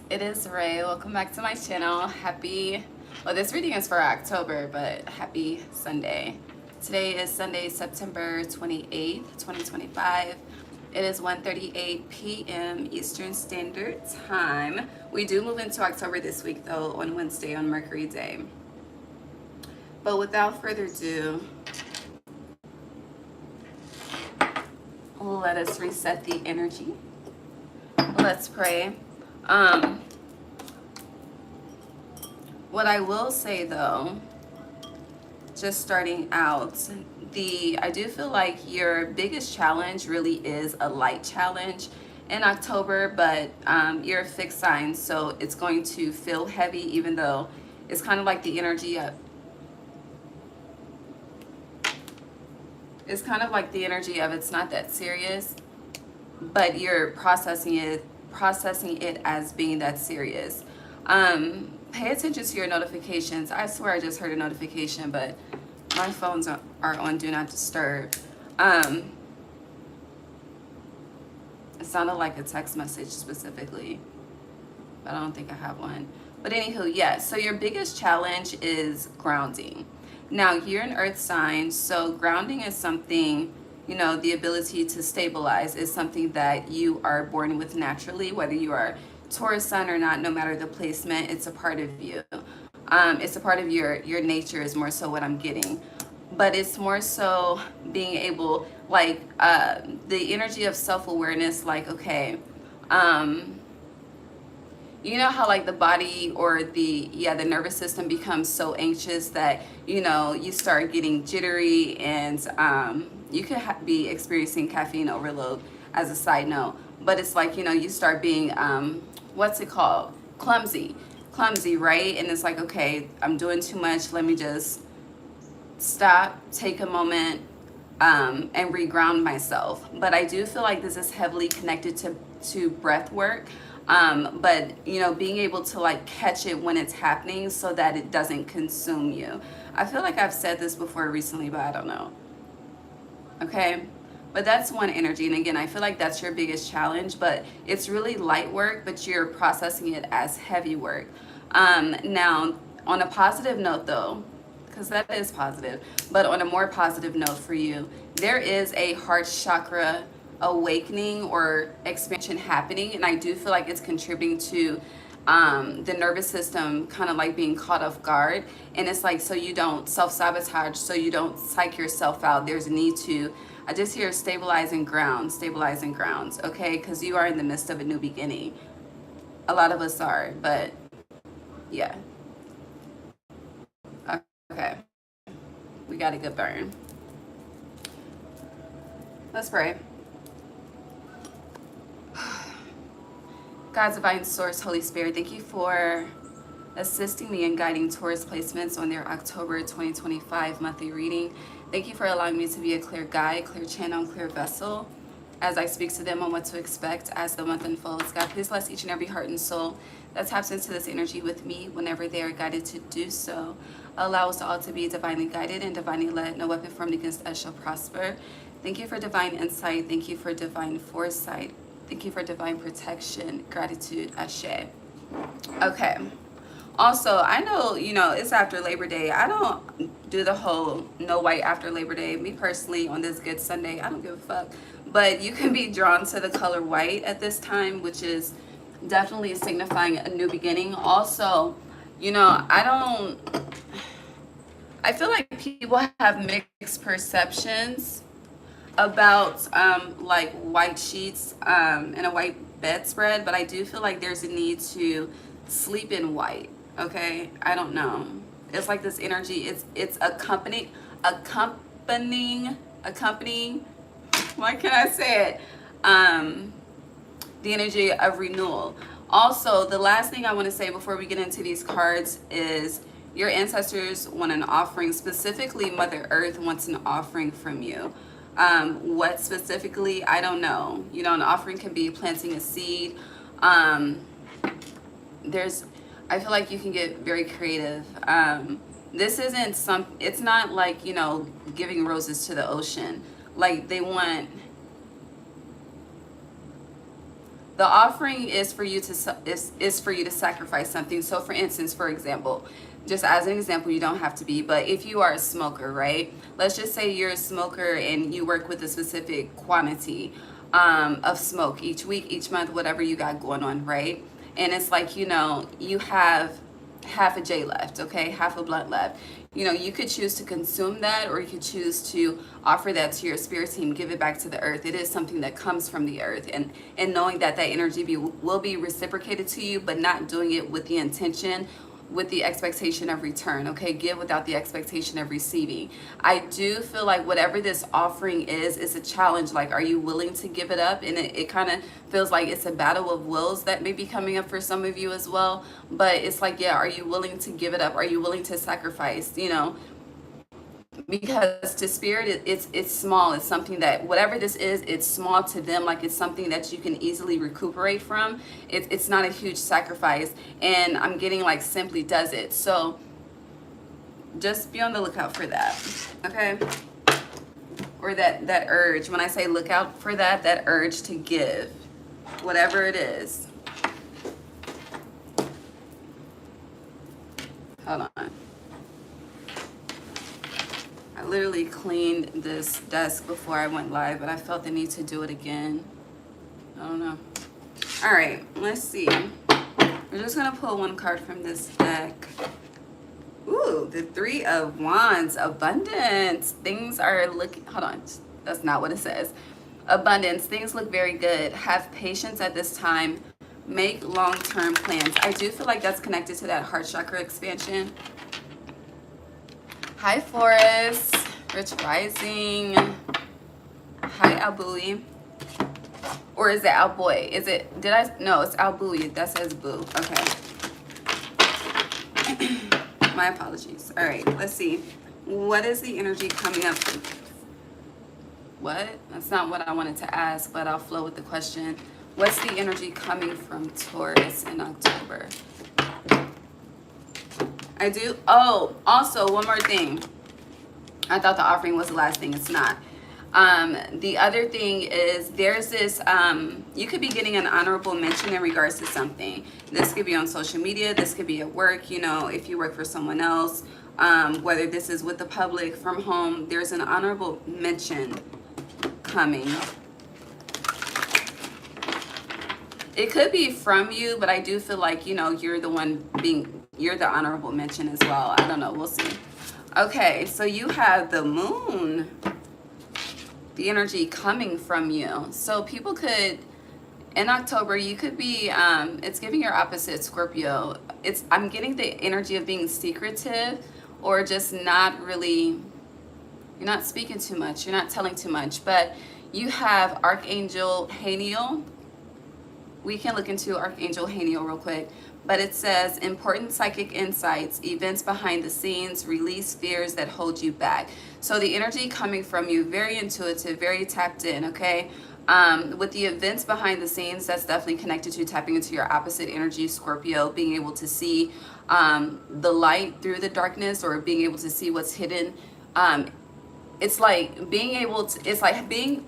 It is Ray. Welcome back to my channel. Happy, well, this reading is for October, but happy Sunday. Today is Sunday, September 28th, 2025. It is 1:38 p.m. Eastern Standard Time. We do move into October this week, though, on Wednesday, on Mercury Day. But without further ado, let us reset the energy. Let's pray. What I will say though, just starting out, I do feel like your biggest challenge really is a light challenge in October, but you're a fixed sign, so it's going to feel heavy, even though it's kind of like the energy of, it's not that serious, but you're processing it as being that serious. Pay attention to your notifications. I swear I just heard a notification, but my phones are on do not disturb. It sounded like a text message specifically, but I don't think I have one. But anywho, yes, so your biggest challenge is grounding. Now, you're an earth sign, so grounding is something, the ability to stabilize is something that you are born with naturally, whether you are Taurus sun or not, no matter the placement, it's a part of you. It's a part of your nature is more so what I'm getting. But it's more so being able, like, the energy of self-awareness, like, okay, you know how like the body or the nervous system becomes so anxious that, you start getting jittery, and you could be experiencing caffeine overload as a side note. But it's like, you start being, what's it called? Clumsy, right? And it's like, okay, I'm doing too much. Let me just stop, take a moment, and reground myself. But I do feel like this is heavily connected to breath work. But being able to like catch it when it's happening so that it doesn't consume you. I feel like I've said this before recently, but I don't know. Okay, but that's one energy. And again, I feel like that's your biggest challenge, but it's really light work, but you're processing it as heavy work. Now, on a positive note though, because that is positive, but on a more positive note for you, there is a heart chakra awakening or expansion happening, and I do feel like it's contributing to the nervous system kind of like being caught off guard. And it's like, so you don't self-sabotage, so you don't psych yourself out. There's a need to, I just hear stabilizing grounds, okay? Because you are in the midst of a new beginning. A lot of us are, but yeah. Okay, we got a good burn. Let's pray. God's divine source, Holy Spirit, thank you for assisting me in guiding Taurus placements on their October 2025 monthly reading. Thank you for allowing me to be a clear guide, clear channel, and clear vessel as I speak to them on what to expect as the month unfolds. God, please bless each and every heart and soul that taps into this energy with me whenever they are guided to do so. Allow us all to be divinely guided and divinely led. No weapon formed against us shall prosper. Thank you for divine insight. Thank you for divine foresight. Thank you for divine protection. Gratitude, Ashe. Okay. Also, I know, it's after Labor Day. I don't do the whole no white after Labor Day. Me personally, on this good Sunday, I don't give a fuck. But you can be drawn to the color white at this time, which is definitely signifying a new beginning. Also, I feel like people have mixed perceptions about like white sheets and a white bedspread, but I do feel like there's a need to sleep in white. Okay, I don't know, it's like this energy, it's accompanying, why can't I say it, the energy of renewal. Also, the last thing I want to say before we get into these cards is your ancestors want an offering. Specifically, Mother Earth wants an offering from you. What specifically, I don't know. An offering can be planting a seed. I feel like you can get very creative. This isn't it's not like, giving roses to the ocean. Like, they want the offering is for you to is for you to sacrifice something. So for instance, for example, just as an example, you don't have to be, but if you are a smoker, right? Let's just say you're a smoker and you work with a specific quantity of smoke each week, each month, whatever you got going on, right? And it's like, you know, you have half a J left, okay, half a blunt left. You know, you could choose to consume that, or you could choose to offer that to your spirit team, give it back to the earth. It is something that comes from the earth, and knowing that that energy will be reciprocated to you, but not doing it with the intention, with the expectation of return, okay? Give without the expectation of receiving. I do feel like whatever this offering is a challenge. Like, are you willing to give it up? And it kind of feels like it's a battle of wills that may be coming up for some of you as well. But it's like, yeah, are you willing to give it up? Are you willing to sacrifice, you know? Because to spirit, it's small. It's something that, whatever this is, it's small to them. Like, it's something that you can easily recuperate from. It's not a huge sacrifice, and I'm getting like simply does it. So just be on the lookout for that, okay? Or that urge. When I say look out for that urge to give, whatever it is. Hold on. I literally cleaned this desk before I went live, but I felt the need to do it again. I don't know. All right, let's see. We're just gonna pull one card from this deck. Ooh, the Three of Wands, abundance. Things are looking, hold on, that's not what it says. Abundance, things look very good. Have patience at this time. Make long-term plans. I do feel like that's connected to that heart chakra expansion. Hi, Forest. Rich Rising. Hi, Albui. Or is it Alboy? Is it, no, it's Albui. That says boo. Okay. My apologies. All right, let's see. What is the energy coming up? What? That's not what I wanted to ask, but I'll flow with the question. What's the energy coming from Taurus in October? I do. Oh, also one more thing. I thought the offering was the last thing. It's not. The other thing is there's this, you could be getting an honorable mention in regards to something. This could be on social media. This could be at work, you know, if you work for someone else, whether this is with the public, from home, there's an honorable mention coming. It could be from you, but I do feel like, you know, you're the one you're the honorable mention as well. I don't know. We'll see. Okay, so you have the moon, the energy coming from you. So people could, in October, you could be, it's giving your opposite Scorpio. I'm getting the energy of being secretive, or just not really, you're not speaking too much. You're not telling too much, but you have Archangel Haniel. We can look into Archangel Haniel real quick, but it says important psychic insights, events behind the scenes, release fears that hold you back. So the energy coming from you, very intuitive, very tapped in, okay? With the events behind the scenes, that's definitely connected to tapping into your opposite energy, Scorpio, being able to see the light through the darkness, or being able to see what's hidden. It's like being able to, it's like being,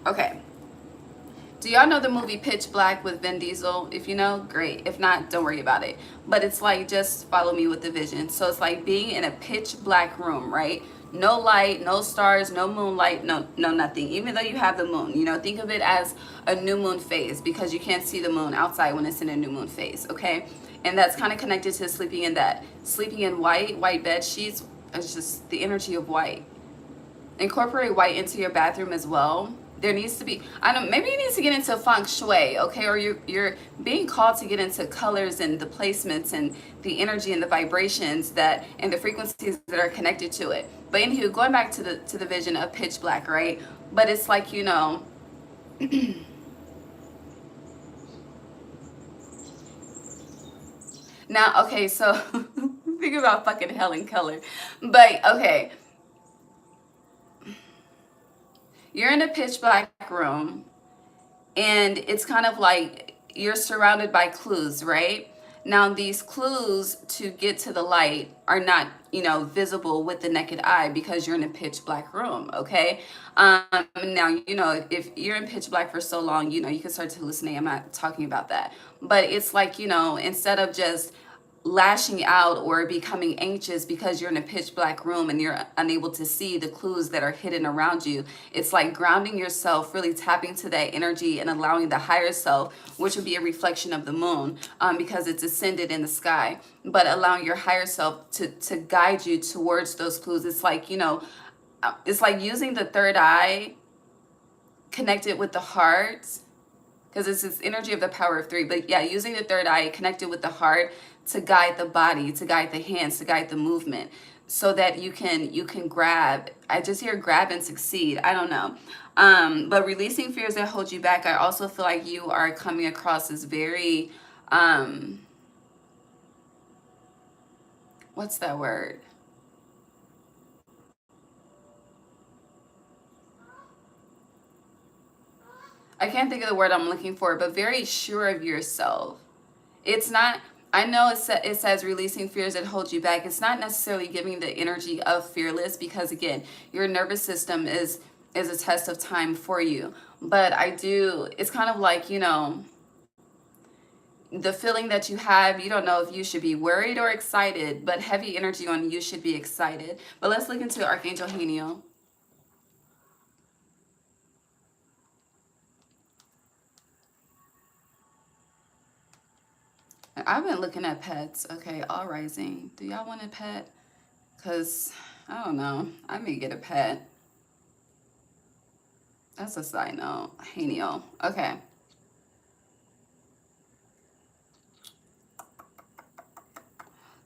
okay. Do y'all know the movie Pitch Black with Vin Diesel? If you know, great. If not, don't worry about it. But it's like, just follow me with the vision. So it's like being in a pitch black room, right? No light, no stars, no moonlight, no nothing. Even though you have the moon, you know, think of it as a new moon phase, because you can't see the moon outside when it's in a new moon phase, okay? And that's kind of connected to sleeping in white bed sheets. It's just the energy of white. Incorporate white into your bathroom as well. There needs to be, I don't, maybe you need to get into feng shui, okay? Or you're being called to get into colors and the placements and the energy and the vibrations that, and the frequencies that are connected to it. But anywho, going back to the vision of pitch black, right? But it's like, you know, now, okay, so think about fucking Helen Keller. But okay, you're in a pitch black room, and it's kind of like you're surrounded by clues, right? Now, these clues to get to the light are not, visible with the naked eye because you're in a pitch black room, okay? Now, if you're in pitch black for so long, you can start to hallucinate. I'm not talking about that. But it's like, instead of just lashing out or becoming anxious because you're in a pitch black room and you're unable to see the clues that are hidden around you, it's like grounding yourself, really tapping to that energy and allowing the higher self, which would be a reflection of the moon, because it's ascended in the sky, but allowing your higher self to guide you towards those clues. It's like, it's like using the third eye connected with the heart, because it's this energy of the power of three. But yeah, using the third eye connected with the heart to guide the body, to guide the hands, to guide the movement, so that you can grab. I just hear grab and succeed. I don't know. But releasing fears that hold you back, I also feel like you are coming across as very, what's that word? I can't think of the word I'm looking for, but very sure of yourself. It's not, I know it says releasing fears that hold you back. It's not necessarily giving the energy of fearless, because again, your nervous system is a test of time for you. But it's kind of like, the feeling that you have, you don't know if you should be worried or excited, but heavy energy on you should be excited. But let's look into Archangel Haniel. I've been looking at pets. Okay, all rising. Do y'all want a pet? Because, I don't know. I may get a pet. That's a side note. Haniel. Okay.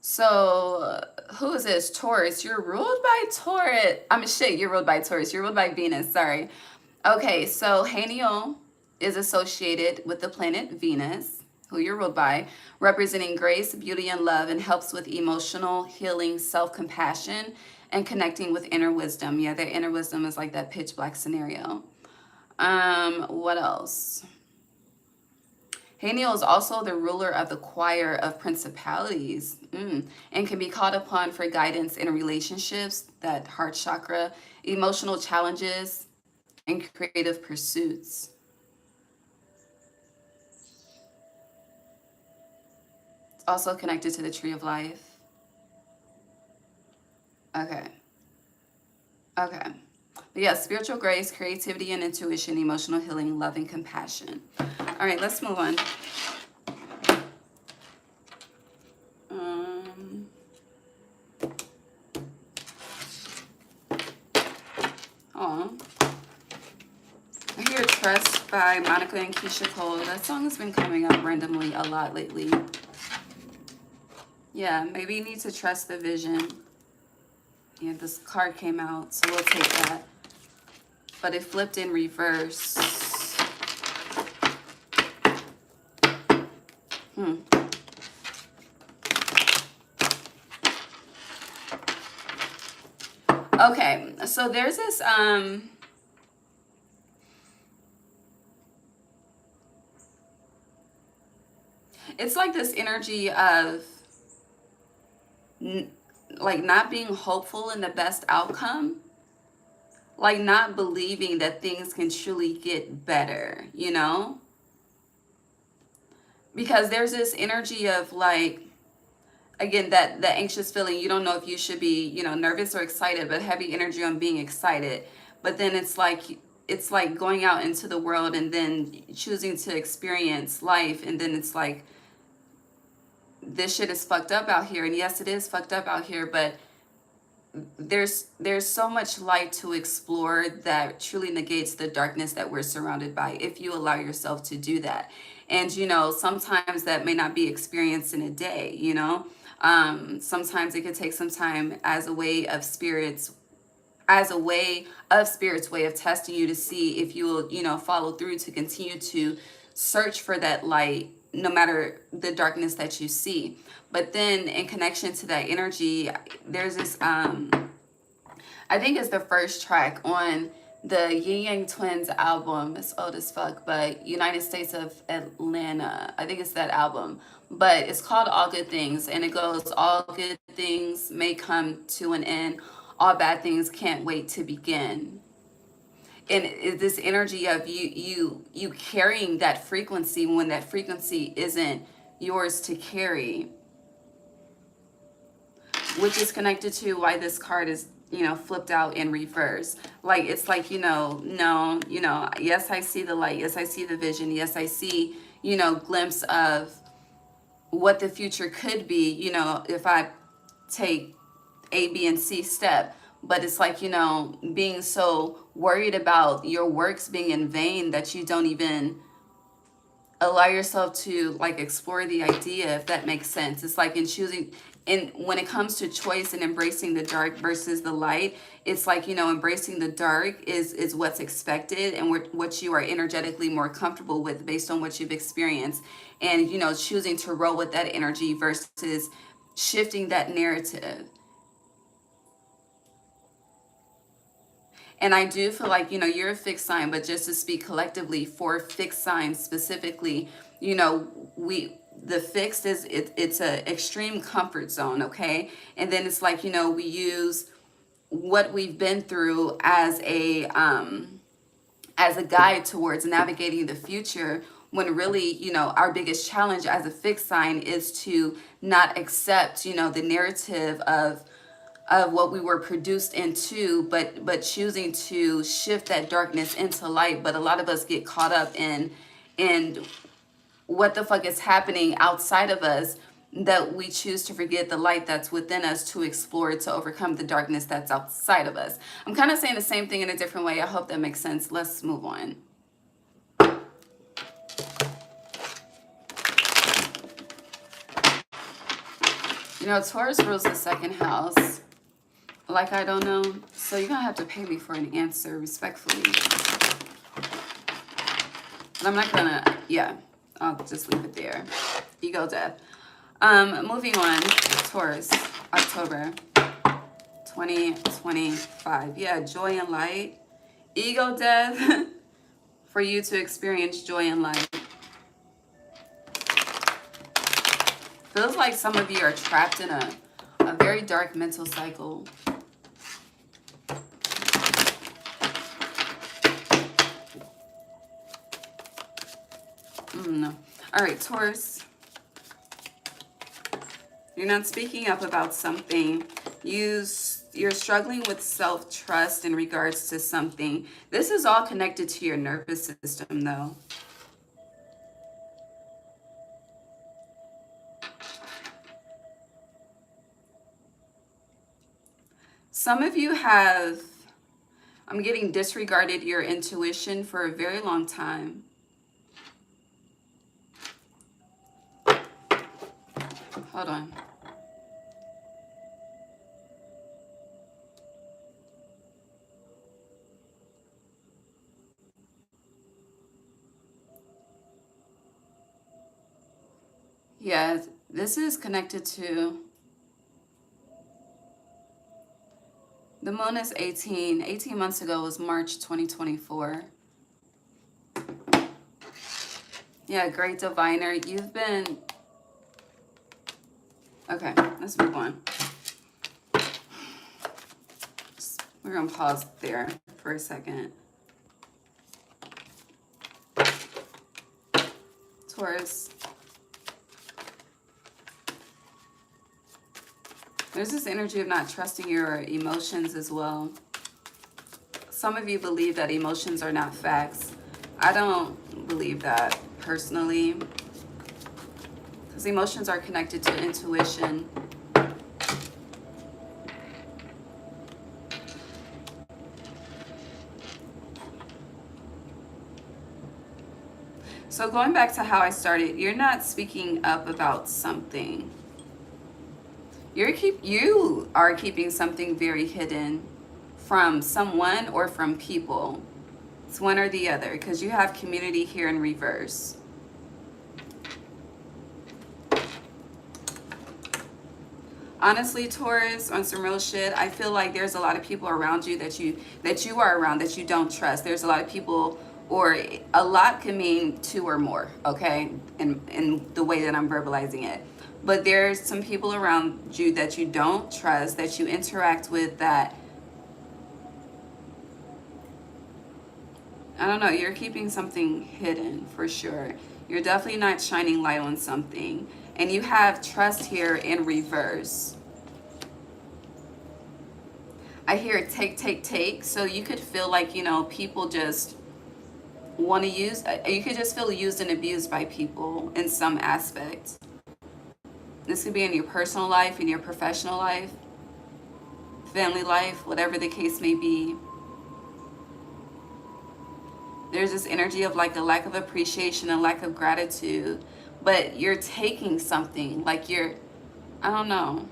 So, who is this? Taurus. You're ruled by Taurus. You're ruled by Taurus. You're ruled by Venus. Sorry. Okay, so Haniel is associated with the planet Venus, who you're ruled by, representing grace, beauty, and love, and helps with emotional healing, self-compassion, and connecting with inner wisdom. Yeah, their inner wisdom is like that pitch black scenario. What else? Haniel is also the ruler of the choir of principalities, and can be called upon for guidance in relationships, that heart chakra, emotional challenges, and creative pursuits. It's also connected to the tree of life. Okay. Okay. But yeah, spiritual grace, creativity and intuition, emotional healing, love and compassion. All right, let's move on. I hear Trust by Monica and Keisha Cole. That song has been coming up randomly a lot lately. Yeah, maybe you need to trust the vision. Yeah, this card came out, so we'll take that. But it flipped in reverse. Okay, so there's this it's like this energy of like not being hopeful in the best outcome, like not believing that things can truly get better, because there's this energy of like, again, that anxious feeling. You don't know if you should be, nervous or excited, but heavy energy on being excited. But then it's like going out into the world and then choosing to experience life, and then it's like, this shit is fucked up out here. And yes, it is fucked up out here, but there's so much light to explore that truly negates the darkness that we're surrounded by, if you allow yourself to do that. And sometimes that may not be experienced in a day. Sometimes it could take some time as a way of spirits way of testing you to see if you will follow through to continue to search for that light, no matter the darkness that you see. But then in connection to that energy, there's this I think it's the first track on the Yin Yang Twins album. It's old as fuck, but United States of Atlanta. I think it's that album. But it's called All Good Things, and it goes, all good things may come to an end. All bad things can't wait to begin. And this energy of you carrying that frequency when that frequency isn't yours to carry, which is connected to why this card is, you know, flipped out in reverse. Like, it's like, you know, no, you know, yes, I see the light. Yes, I see the vision. Yes, I see, you know, glimpse of what the future could be, you know, if I take A, B, and C step. But it's like, you know, being so worried about your works being in vain that you don't even allow yourself to like explore the idea, if that makes sense. It's like in choosing, and when it comes to choice and embracing the dark versus the light, it's like, you know, embracing the dark is what's expected and what you are energetically more comfortable with based on what you've experienced, and, you know, choosing to roll with that energy versus shifting that narrative. And I do feel like, you know, you're a fixed sign, but just to speak collectively for fixed signs specifically, you know, the fixed is, it's a extreme comfort zone, okay? And then it's like, you know, we use what we've been through as a guide towards navigating the future, when really, you know, our biggest challenge as a fixed sign is to not accept, you know, the narrative of what we were produced into, but choosing to shift that darkness into light. But a lot of us get caught up in what the fuck is happening outside of us, that we choose to forget the light that's within us to explore, to overcome the darkness that's outside of us. I'm kind of saying the same thing in a different way. I hope that makes sense. Let's move on. You know, Taurus rules the second house. Like, I don't know. So you're going to have to pay me for an answer respectfully. But I'm not going to, yeah, I'll just leave it there. Ego death. Moving on, Taurus, October 2025. Yeah, joy and light. Ego death for you to experience joy and light. Feels like some of you are trapped in a very dark mental cycle. No. All right, Taurus. You're not speaking up about something. You're struggling with self-trust in regards to something. This is all connected to your nervous system, though. Some of you have, I'm getting, disregarded your intuition for a very long time. Hold on. Yeah, this is connected to, the moon is 18 months ago was March 2024. Yeah, great diviner. You've been, okay, let's move on. We're gonna pause there for a second. Taurus. There's this energy of not trusting your emotions as well. Some of you believe that emotions are not facts. I don't believe that personally, because emotions are connected to intuition. So going back to how I started, you're not speaking up about something. You are keeping something very hidden from someone or from people. It's one or the other, because you have community here in reverse. Honestly, Taurus, on some real shit, I feel like there's a lot of people around you that you are around that you don't trust. There's a lot of people, or a lot can mean two or more, okay? In the way that I'm verbalizing it. But there's some people around you that you don't trust, that you interact with, that, I don't know, you're keeping something hidden for sure. You're definitely not shining light on something. And you have trust here in reverse. I hear take, take, take. So you could feel like, you know, people just want to use, you could just feel used and abused by people in some aspect. This could be in your personal life, in your professional life, family life, whatever the case may be. There's this energy of like a lack of appreciation and lack of gratitude, but you're taking something, like you're, I don't know.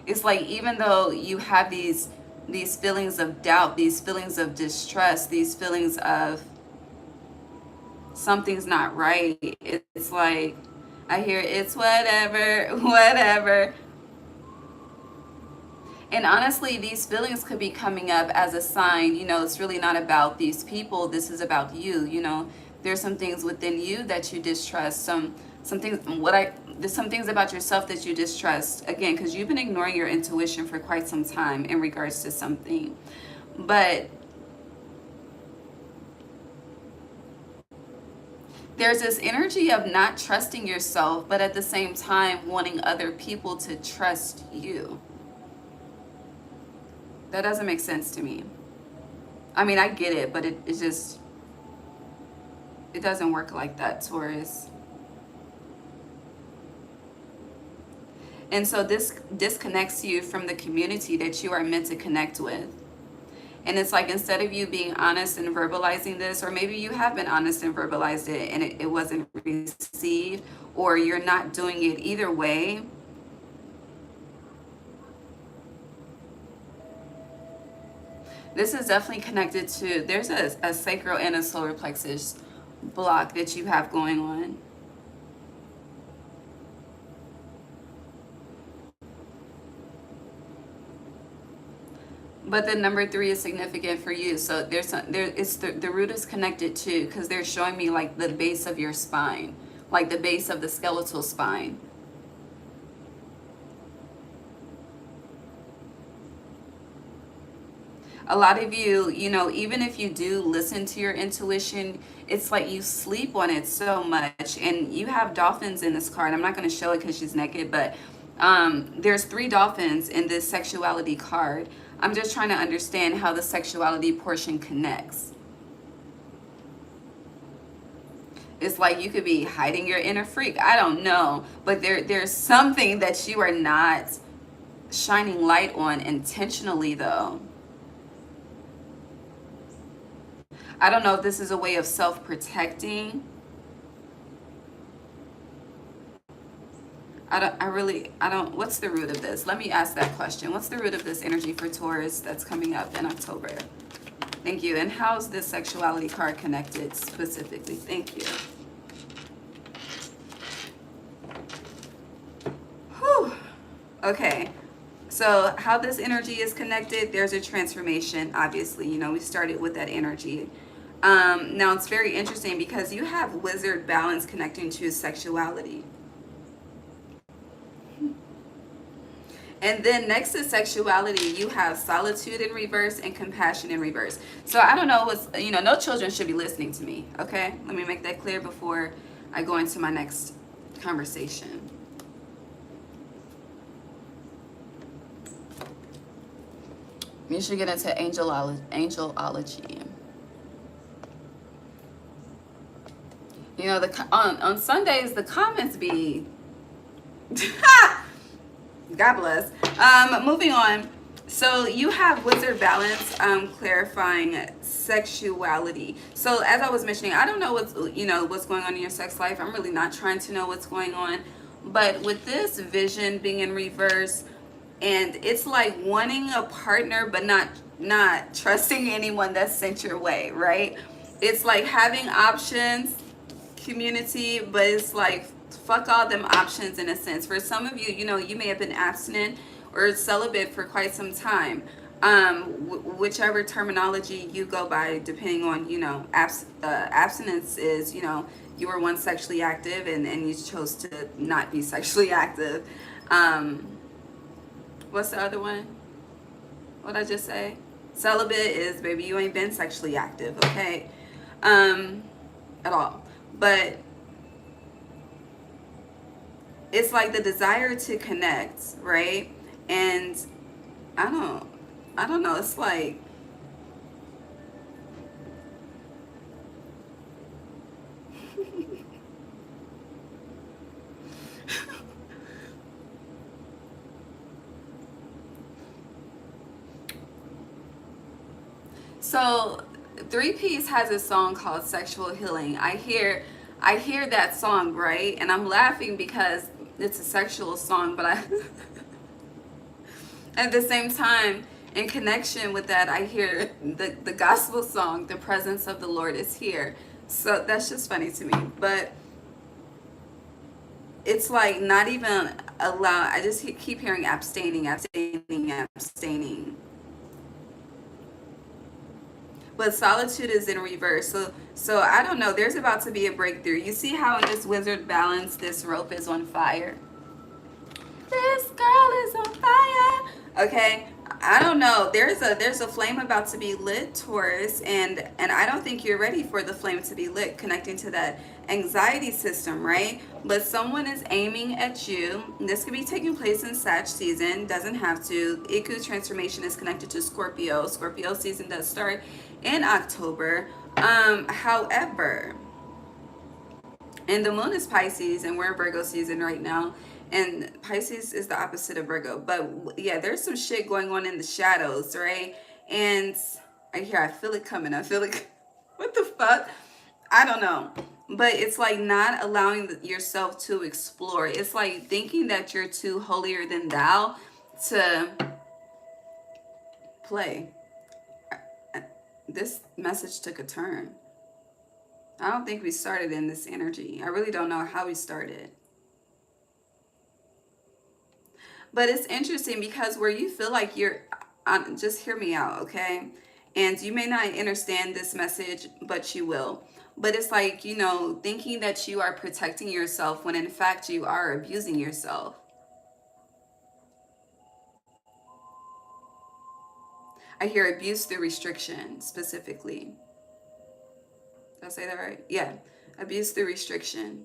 It's like, even though you have these feelings of doubt, these feelings of distrust, these feelings of something's not right, it's like, I hear it's whatever, whatever. And honestly, these feelings could be coming up as a sign, you know, it's really not about these people. This is about you, you know. There's some things within you that you distrust. There's some things about yourself that you distrust. Again, because you've been ignoring your intuition for quite some time in regards to something. But there's this energy of not trusting yourself, but at the same time wanting other people to trust you. That doesn't make sense to me. I mean, I get it, but it doesn't work like that, Taurus. And so this disconnects you from the community that you are meant to connect with. And it's like, instead of you being honest and verbalizing this, or maybe you have been honest and verbalized it and it wasn't received, or you're not doing it, either way, this is definitely connected to, there's a sacral and a solar plexus block that you have going on. But the number 3 is significant for you. So the root is connected too, because they're showing me like the base of your spine, like the base of the skeletal spine. A lot of you, you know, even if you do listen to your intuition, it's like you sleep on it so much. And you have dolphins in this card. I'm not going to show it because she's naked, but there's 3 dolphins in this sexuality card. I'm just trying to understand how the sexuality portion connects. It's like you could be hiding your inner freak. I don't know. But there's something that you are not shining light on intentionally, though. I don't know if this is a way of self-protecting. What's the root of this? Let me ask that question. What's the root of this energy for Taurus that's coming up in October? Thank you. And how's this sexuality card connected specifically? Thank you. Whew. Okay. So how this energy is connected, there's a transformation, obviously. You know, we started with that energy. Now, it's very interesting because you have wizard balance connecting to sexuality. And then next to sexuality, you have solitude in reverse and compassion in reverse. So I don't know what's, you know, no children should be listening to me, okay? Let me make that clear before I go into my next conversation. You should get into angelology. You know, on Sundays, the comments be... God bless. Moving on. So you have wizard balance, clarifying sexuality. So as I was mentioning, I don't know what's going on in your sex life. I'm really not trying to know what's going on. But with this vision being in reverse, and it's like wanting a partner but not trusting anyone that's sent your way, right? It's like having options, community, but it's like fuck all them options in a sense. For some of you, you know, you may have been abstinent or celibate for quite some time. Whichever terminology you go by, depending on, you know, abstinence is, you know, you were once sexually active and you chose to not be sexually active. What's the other one? What'd I just say? Celibate is, baby, you ain't been sexually active, okay? At all. But it's like the desire to connect, right? And I don't know, it's like, so 3 Piece has a song called Sexual Healing. I hear that song, right? And I'm laughing because it's a sexual song, but I at the same time, in connection with that, I hear the gospel song, The Presence of the Lord is Here. So that's just funny to me. But it's like not even allow. I just keep hearing abstaining, abstaining, abstaining. But solitude is in reverse. So I don't know. There's about to be a breakthrough. You see how in this wizard balance, this rope is on fire? This girl is on fire. Okay, I don't know. There's a flame about to be lit, Taurus, and I don't think you're ready for the flame to be lit, connecting to that anxiety system, right? But someone is aiming at you. This could be taking place in Sag season. Doesn't have to. Iku transformation is connected to Scorpio. Scorpio season does start in October. However, and the moon is Pisces, and we're in Virgo season right now. And Pisces is the opposite of Virgo. But yeah, there's some shit going on in the shadows, right? And I feel it coming. I feel it. What the fuck? I don't know. But it's like not allowing yourself to explore. It's like thinking that you're too holier than thou to play. This message took a turn. I don't think we started in this energy. I really don't know how we started. But it's interesting because where you feel like you're, just hear me out, okay? And you may not understand this message, but you will. But it's like, you know, thinking that you are protecting yourself when in fact you are abusing yourself. I hear abuse through restriction specifically. Did I say that right? Yeah. Abuse through restriction.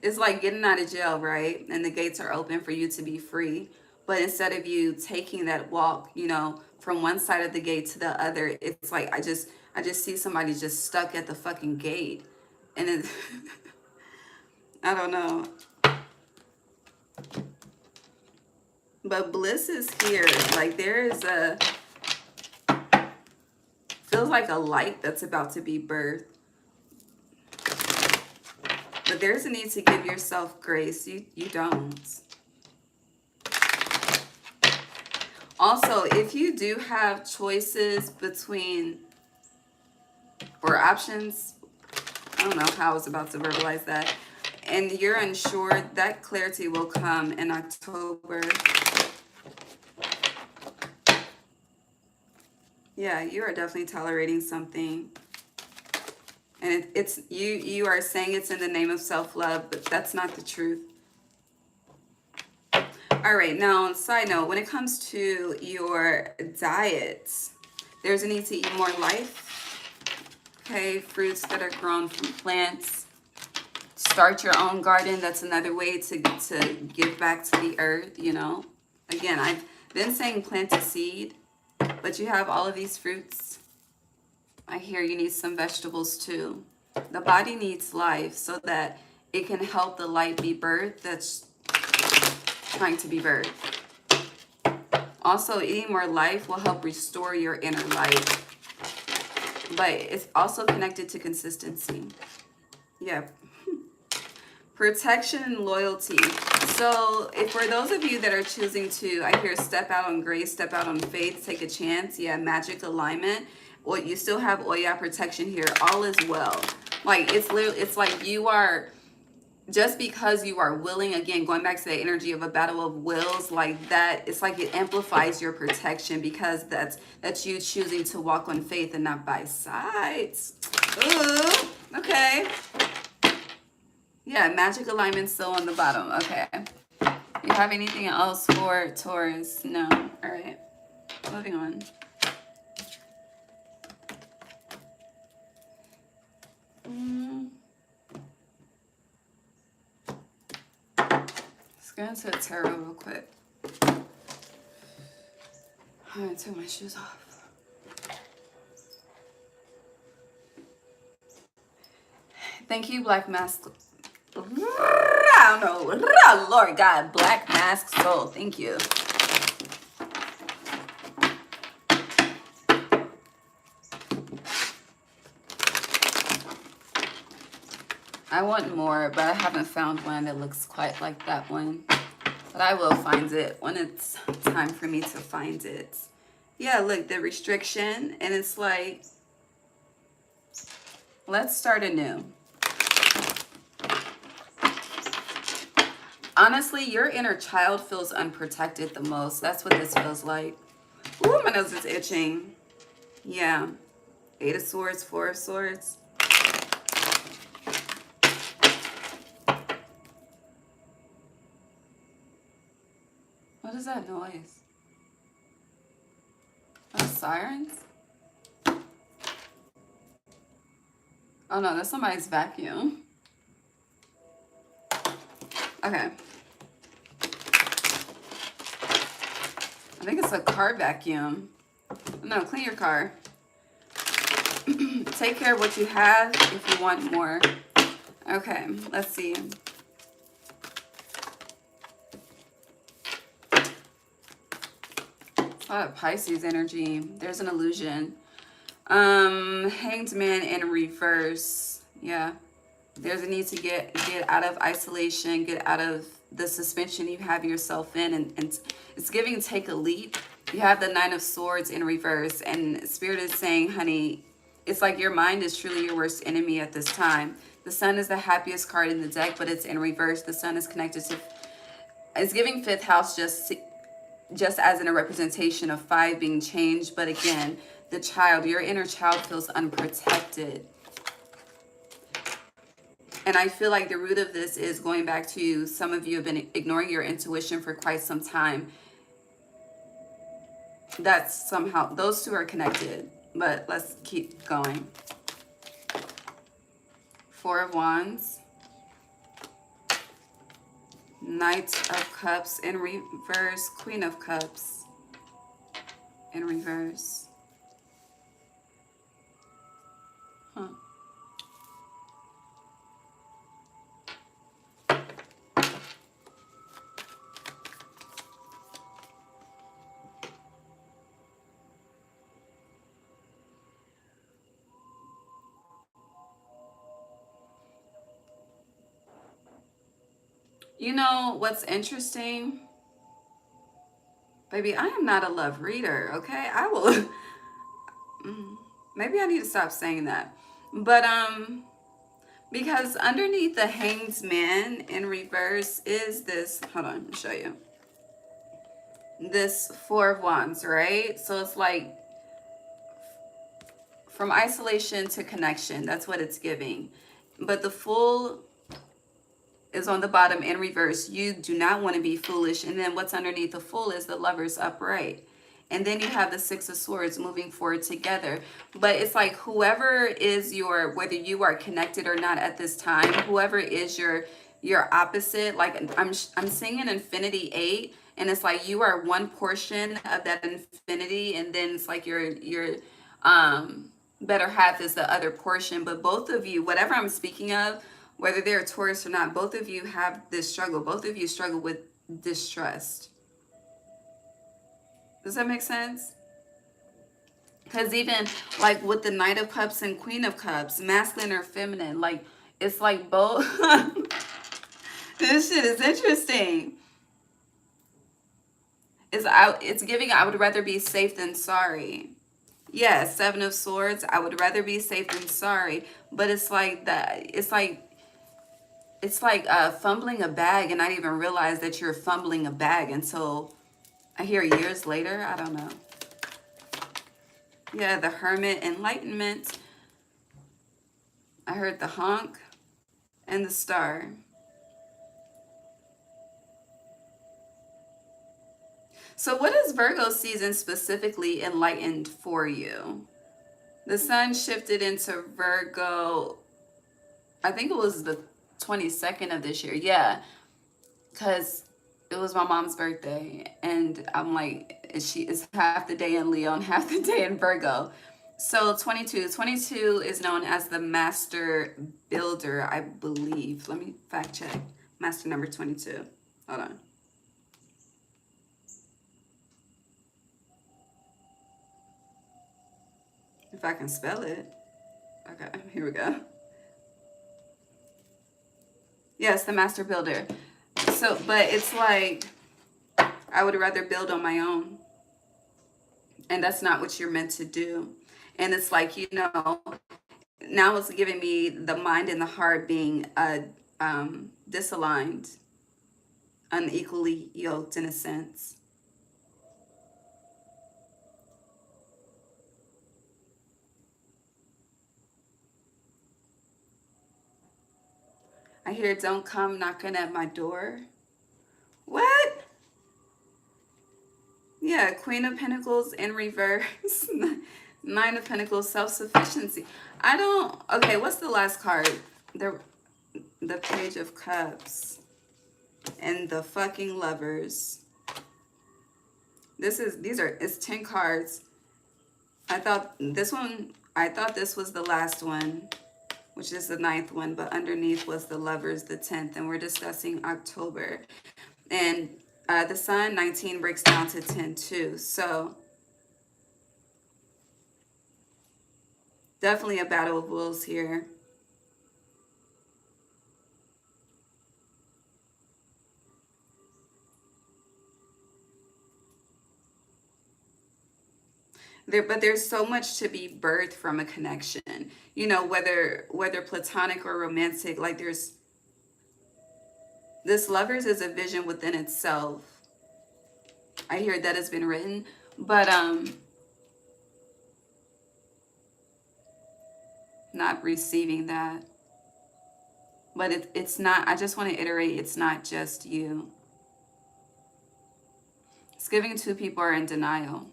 It's like getting out of jail, right? And the gates are open for you to be free. But instead of you taking that walk, you know, from one side of the gate to the other, it's like I just see somebody just stuck at the fucking gate. And it I don't know. But bliss is here. Like there is feels like a light that's about to be birthed. But there's a need to give yourself grace. You don't. Also, if you do have choices between, or options, I don't know how I was about to verbalize that, and you're unsure, that clarity will come in October. Yeah, you are definitely tolerating something. And it's you are saying it's in the name of self-love, but that's not the truth. All right, now, side note, when it comes to your diet, there's a need to eat more life. Okay, fruits that are grown from plants. Start your own garden. That's another way to give back to the earth, you know. Again, I've been saying plant a seed, but you have all of these fruits. I hear you need some vegetables too. The body needs life so that it can help the light be birthed that's trying to be birthed. Also, eating more life will help restore your inner light. But it's also connected to consistency. Yeah. Protection and loyalty. So if for those of you that are choosing to, I hear step out on grace, step out on faith, take a chance. Yeah, magic alignment. Well, you still have Oya protection here. All is well. Like it's literally, it's like you are, just because you are willing, again, going back to the energy of a battle of wills, like that, it's like it amplifies your protection because that's you choosing to walk on faith and not by sight. Ooh, okay. Yeah, magic alignment still on the bottom. Okay. You have anything else for Taurus? No. All right. Moving on. Let's go into a tarot real quick. I'm gonna take my shoes off. Thank you, Black Mask. I don't know. Lord God, Black Mask Soul. Thank you. I want more, but I haven't found one that looks quite like that one. But I will find it when it's time for me to find it. Yeah, look, the restriction. And it's like, let's start anew. Honestly, your inner child feels unprotected the most. That's what this feels like. Ooh, my nose is itching. Yeah. 8 of Swords, 4 of Swords. What is that noise? Are those sirens? Oh no, that's somebody's vacuum. Okay. I think it's a car vacuum. No, clean your car. Take care of what you have if you want more. Okay, let's see. A lot of Pisces energy. There's an illusion. Hanged Man in reverse. Yeah. There's a need to get out of isolation, get out of the suspension you have yourself in, and it's giving take a leap. You have the 9 of Swords in reverse, and Spirit is saying, honey, it's like your mind is truly your worst enemy at this time. The Sun is the happiest card in the deck, but it's in reverse. The Sun is connected to, it's giving 5th house just as in a representation of 5 being changed. But again, the child, your inner child feels unprotected. And I feel like the root of this is going back to some of you have been ignoring your intuition for quite some time. That's somehow, those two are connected, but let's keep going. 4 of Wands. Knight of Cups in reverse. Queen of Cups in reverse. Huh. You know what's interesting? Baby, I am not a love reader, okay? I will... Maybe I need to stop saying that. But, because underneath the Hanged Man in reverse is this... Hold on, I'll show you. This 4 of Wands, right? So it's like from isolation to connection. That's what it's giving. But the Fool is on the bottom in reverse. You do not want to be foolish. And then what's underneath the Fool is the Lovers upright. And then you have the 6 of Swords moving forward together. But it's like whoever is your, whether you are connected or not at this time, whoever is your opposite, like I'm seeing an infinity 8, and it's like you are one portion of that infinity, and then it's like your better half is the other portion. But both of you, whatever I'm speaking of, whether they're Taurus or not, both of you have this struggle. Both of you struggle with distrust. Does that make sense? Because even like with the Knight of Cups and Queen of Cups, masculine or feminine, like it's like both. This shit is interesting. It's giving I would rather be safe than sorry. Yeah, Seven of Swords. I would rather be safe than sorry. But it's like that. It's like fumbling a bag and not even realize that you're fumbling a bag until I hear years later. I don't know. Yeah, the Hermit, Enlightenment. I heard the honk and the star. So what is Virgo season specifically enlightened for you? The sun shifted into Virgo, I think it was the 22nd of this year. Yeah, because it was my mom's birthday. And I'm like, she is half the day in Leo and half the day in Virgo. So 22 is known as the master builder, I believe. Let me fact check. Master number 22. Hold on. If I can spell it. Okay, here we go. Yes, the master builder. So, but it's like, I would rather build on my own. And that's not what you're meant to do. And it's like, you know, now it's giving me the mind and the heart being disaligned, unequally yoked in a sense. I hear, don't come knocking at my door. What? Yeah, Queen of Pentacles in reverse. Nine of Pentacles, self-sufficiency. I don't... Okay, what's the last card? The Page of Cups. And the fucking Lovers. It's 10 cards. I thought this was the last one, which is the 9th one, but underneath was the Lovers, the 10th, and we're discussing October. And the Sun, 19 breaks down to 10 too. So definitely a battle of wills here. But there's so much to be birthed from a connection. You know, whether platonic or romantic, like this Lovers is a vision within itself. I hear that has been written, but not receiving that. But it's not, I just want to iterate, it's not just you. It's giving two people are in denial.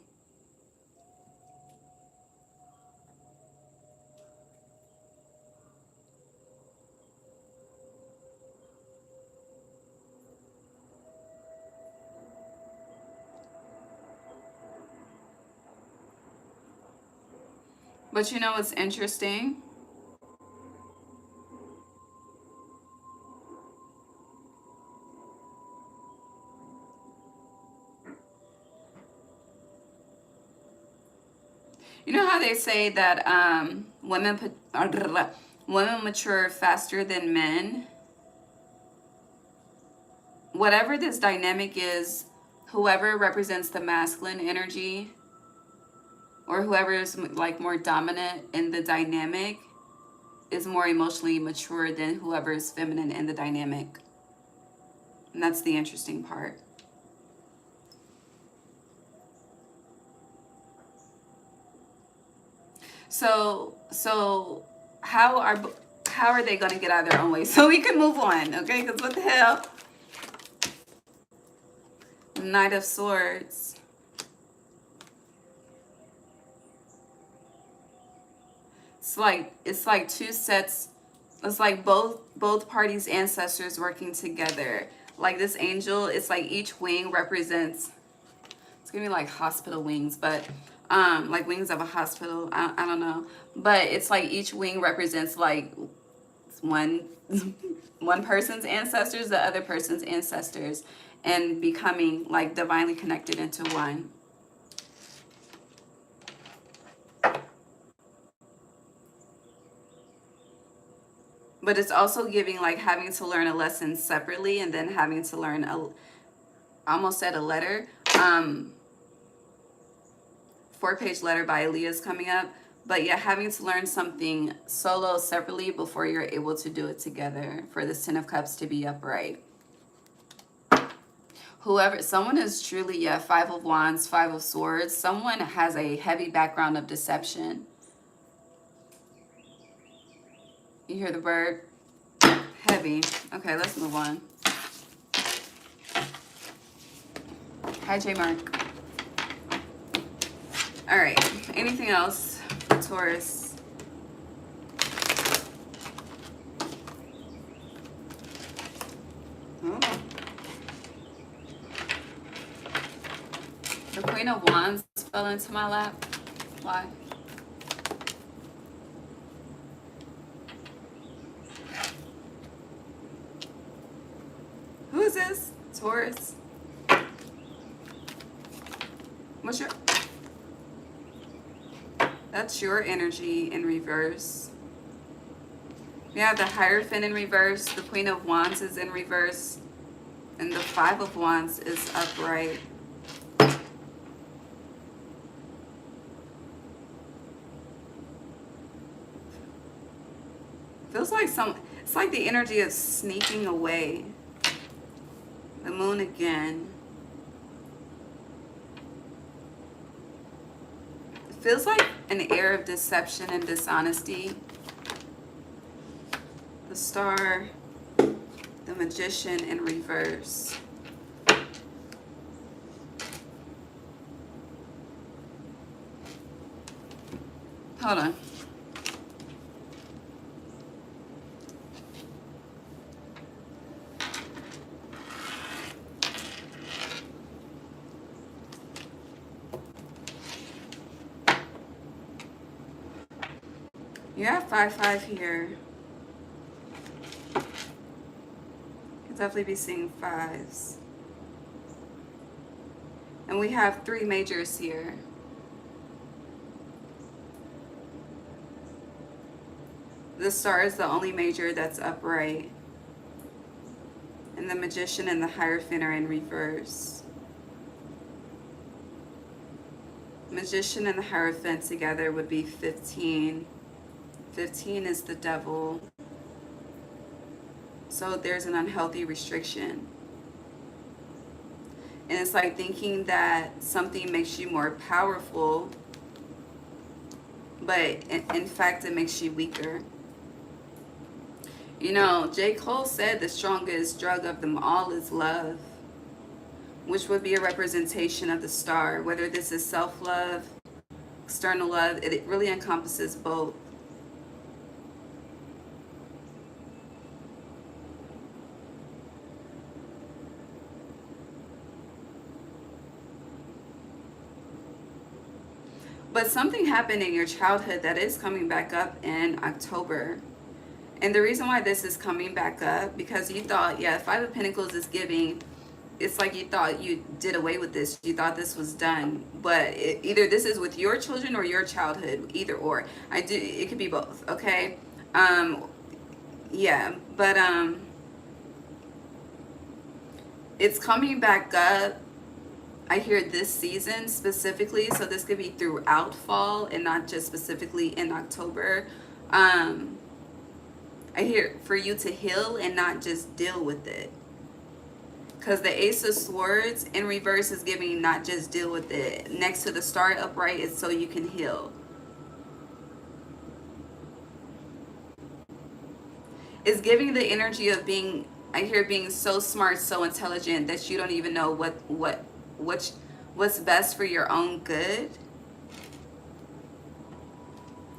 But you know what's interesting? You know how they say that women mature faster than men? Whatever this dynamic is, whoever represents the masculine energy or whoever is like more dominant in the dynamic is more emotionally mature than whoever is feminine in the dynamic. And that's the interesting part. So how are they going to get out of their own way? So we can move on, okay? Because what the hell? Knight of Swords. It's like two sets. It's like both parties' ancestors working together. Like this angel, it's like each wing represents. It's gonna be like hospital wings, but like wings of a hospital. I don't know, but it's like each wing represents like one one person's ancestors, the other person's ancestors, and becoming like divinely connected into one. But it's also giving like having to learn a lesson separately and then having to learn a, almost said a letter. 4-page letter by Aaliyah's coming up. But yeah, having to learn something solo separately before you're able to do it together for this 10 of Cups to be upright. Whoever, someone is truly, yeah, 5 of Wands, 5 of Swords. Someone has a heavy background of deception. You hear the bird? Heavy. Okay, let's move on. Hi, J Mark. All right, anything else for Taurus? Oh. The Queen of Wands fell into my lap. Why? Who is this? Taurus. What's your... That's your energy in reverse. We have the Hierophant in reverse. The Queen of Wands is in reverse. And the 5 of Wands is upright. Feels like it's like the energy of sneaking away. The Moon again. It feels like an air of deception and dishonesty. The Star, the Magician in reverse. Hold on. You have 5-5 here. You'll definitely be seeing 5s. And we have 3 majors here. The Star is the only major that's upright. And the Magician and the Hierophant are in reverse. Magician and the Hierophant together would be 15. 15 is the Devil. So there's an unhealthy restriction. And it's like thinking that something makes you more powerful, but in fact it makes you weaker. You know, J. Cole said the strongest drug of them all is love, which would be a representation of the Star. Whether this is self-love, external love, it really encompasses both. But something happened in your childhood that is coming back up in October. And the reason why this is coming back up, because you thought, yeah, 5 of Pentacles is giving, it's like you thought you did away with this. You thought this was done. But either this is with your children or your childhood, either or. It could be both, okay? Yeah, but it's coming back up. I hear this season specifically, so this could be throughout fall and not just specifically in October. I hear for you to heal and not just deal with it. Because the Ace of Swords in reverse is giving not just deal with it. Next to the Star upright is so you can heal. It's giving the energy of being, I hear being so smart, so intelligent that you don't even know what's best for your own good.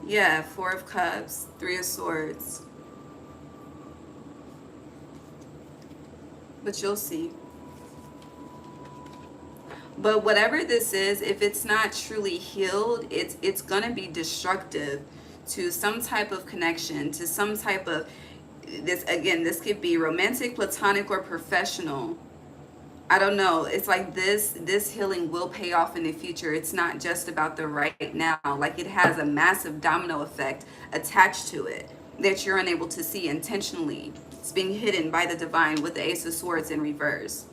Yeah, 4 of Cups, 3 of Swords. But you'll see. But whatever this is, if it's not truly healed, it's gonna be destructive to some type of connection, to some type of, this could be romantic, platonic, or professional. I don't know. It's like this healing will pay off in the future. It's not just about the right now. Like it has a massive domino effect attached to it. that you're unable to see intentionally. It's being hidden by the divine with the Ace of Swords in reverse.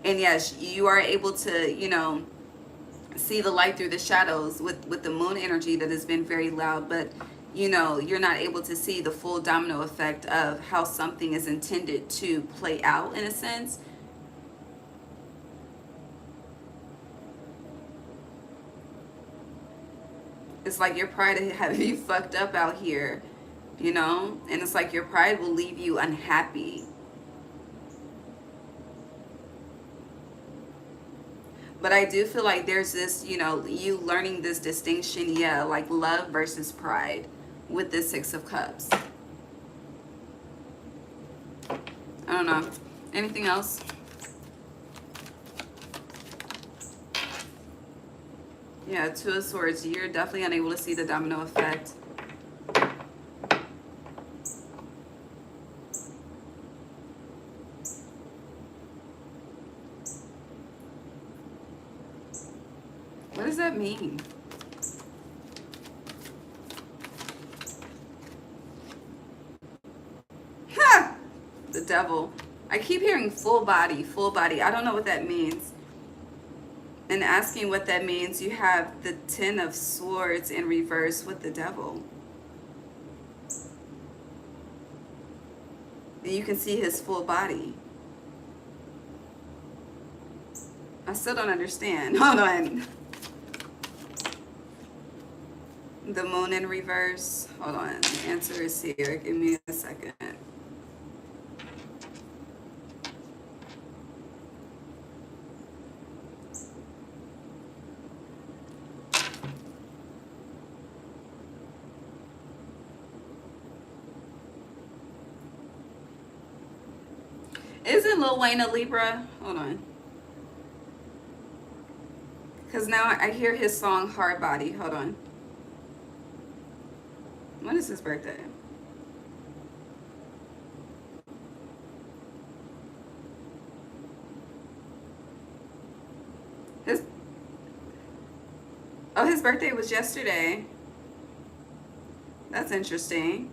And yes, you are able to, you know, see the light through the shadows with the moon energy that has been very loud, but you know, you're not able to see the full domino effect of how something is intended to play out in a sense. It's like your pride have you fucked up out here, you know? And it's like your pride will leave you unhappy. But I do feel like there's this, you know, you learning this distinction, yeah, like love versus pride with the Six of Cups. I don't know. Anything else? Yeah, Two of Swords. You're definitely unable to see the domino effect. What does that mean? Ha! The Devil. I keep hearing full body, full body. I don't know what that means. And asking what that means, you have the Ten of Swords in reverse with the Devil. And you can see his full body. I still don't understand. Hold on. The Moon in reverse. Hold on. The answer is here. Give me a second. Isn't Lil Wayne a Libra? Hold on. Because now I hear his song Hard Body. Hold on. When is his birthday? His his birthday was yesterday. That's interesting.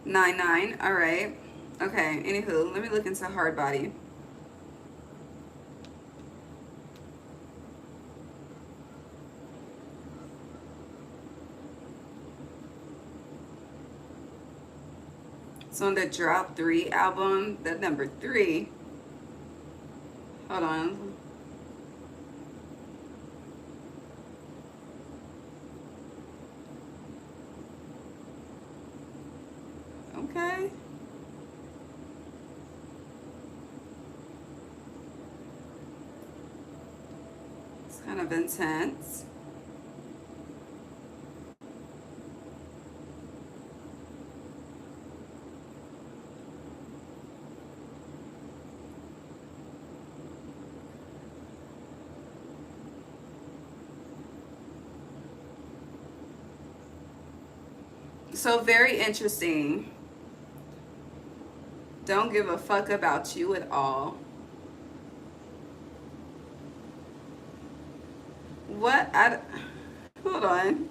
9/9. All right. Okay. Anywho, let me look into Hard Body. So on the Drop 3 album, that number 3. Hold on. Okay. It's kind of intense. So very interesting. Don't give a fuck about you at all. What? Hold on.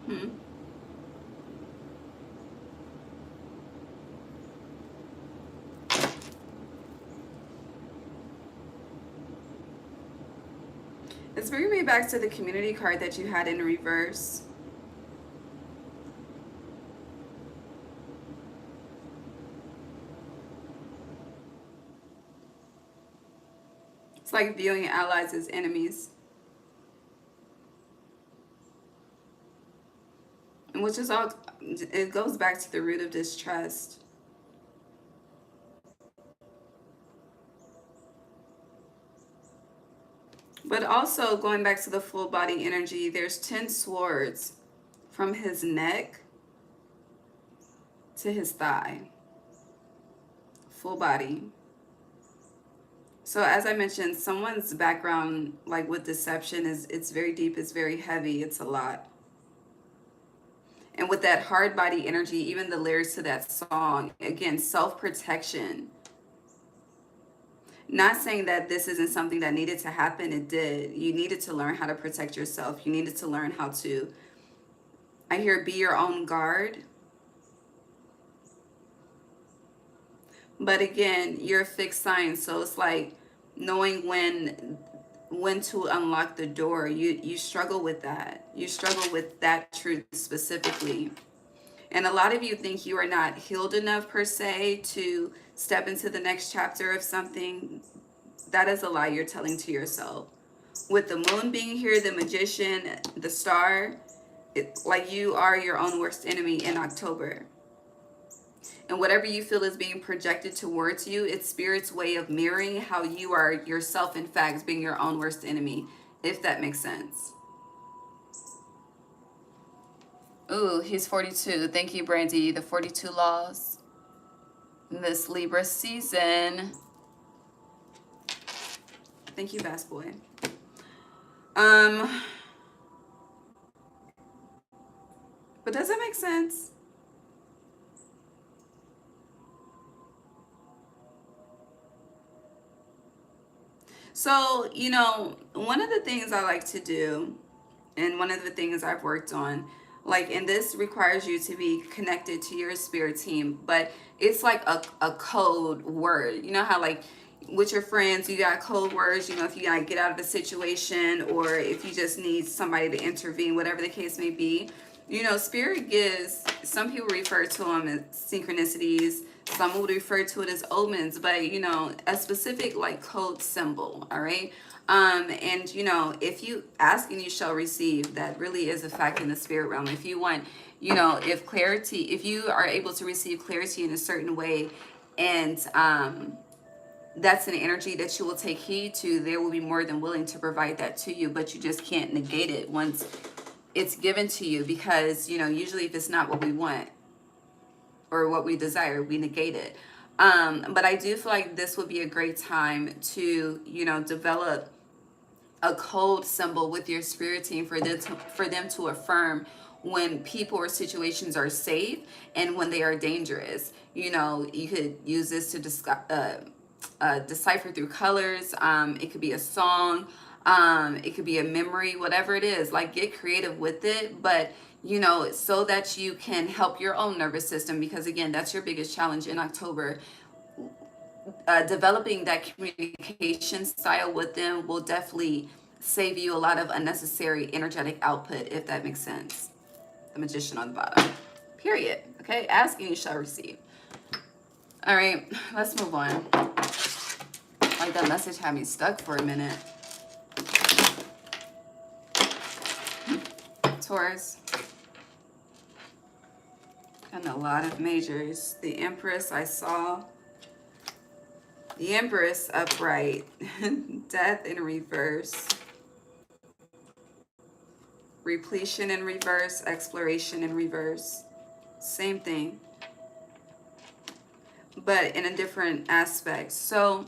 Hmm. It's bringing me back to the community card that you had in reverse. It's like viewing allies as enemies. Which is all, it goes back to the root of distrust. But also going back to the full body energy, there's 10 swords from his neck to his thigh. Full body. So as I mentioned, someone's background, like with deception, it's very deep, it's very heavy, it's a lot. And with that hard body energy, even the lyrics to that song, again, self-protection. Not saying that this isn't something that needed to happen. It did. You needed to learn how to protect yourself. You needed to learn how to, I hear, be your own guard. But again, you're a fixed sign, so it's like knowing when to unlock the door. You struggle with that. You struggle with that truth specifically. And a lot of you think you are not healed enough per se to step into the next chapter of something. That is a lie you're telling to yourself. With the moon being here, the magician, the star, like you are your own worst enemy in October. And whatever you feel is being projected towards you, it's spirit's way of mirroring how you are yourself, in fact, being your own worst enemy, if that makes sense. Ooh, he's 42. Thank you, Brandy. The 42 laws. This Libra season. Thank you, Bass Boy. But does that make sense? So, you know, one of the things I like to do, and one of the things I've worked on, like, and this requires you to be connected to your spirit team, but it's like a code word. You know how, like, with your friends, you got code words, you know, if you gotta get out of a situation or if you just need somebody to intervene, whatever the case may be. You know, spirit gives, some people refer to them as synchronicities, some would refer to it as omens, but, you know, a specific, like, code symbol, all right? And, you know, if you ask and you shall receive, that really is a fact in the spirit realm. If you want, you know, if you are able to receive clarity in a certain way, and that's an energy that you will take heed to, they will be more than willing to provide that to you, but you just can't negate it once it's given to you, because, you know, usually if it's not what we want or what we desire, we negate it. But I do feel like this would be a great time to, you know, develop a code symbol with your spirit team for them to affirm when people or situations are safe and when they are dangerous. You know, you could use this to decipher through colors. It could be a song. It could be a memory, whatever it is. Like, get creative with it, but, you know, so that you can help your own nervous system, because again, that's your biggest challenge in October. Developing that communication style with them will definitely save you a lot of unnecessary energetic output, if that makes sense. The Magician on the bottom. Period. Okay, ask and you shall receive. All right, let's move on. Like, that message had me stuck for a minute. Taurus. And a lot of majors. The Empress I saw. The Empress upright. Death in reverse. Repletion in reverse. Exploration in reverse. Same thing, but in a different aspect. So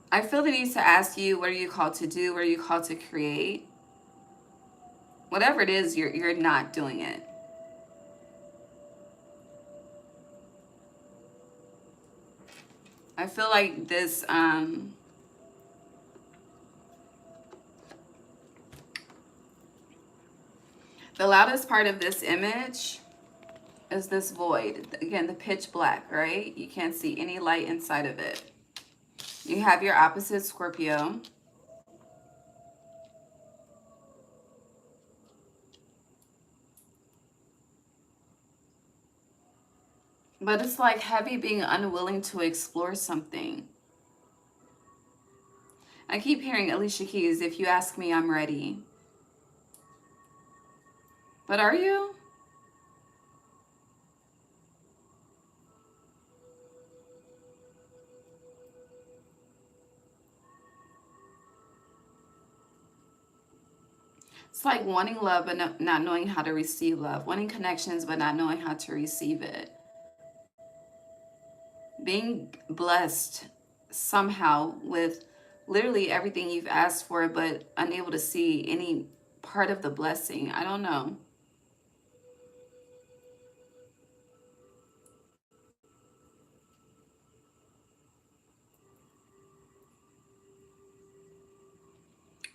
I feel the need to ask you, what are you called to do? What are you called to create? Whatever it is, you're not doing it. I feel like this the loudest part of this image is this void. Again, the pitch black, right? You can't see any light inside of it. You have your opposite, Scorpio. But it's like heavy being unwilling to explore something. I keep hearing Alicia Keys, if you ask me, I'm ready. But are you? It's like wanting love but not knowing how to receive love. Wanting connections but not knowing how to receive it. Being blessed somehow with literally everything you've asked for, but unable to see any part of the blessing. I don't know.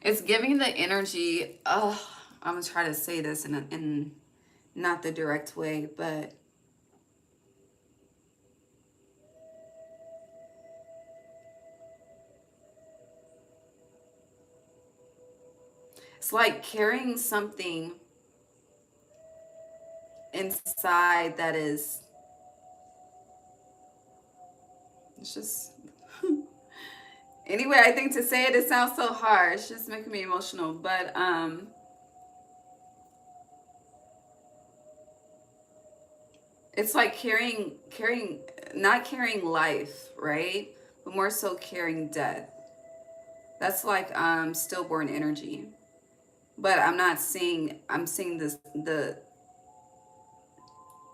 It's giving the energy. Oh, I'm gonna try to say this in not the direct way, but it's like carrying something inside that is, it's just anyway, I think to say it, it sounds so harsh. It's just making me emotional. But it's like not carrying life, right? But more so carrying death. That's like stillborn energy. But I'm not seeing, I'm seeing this,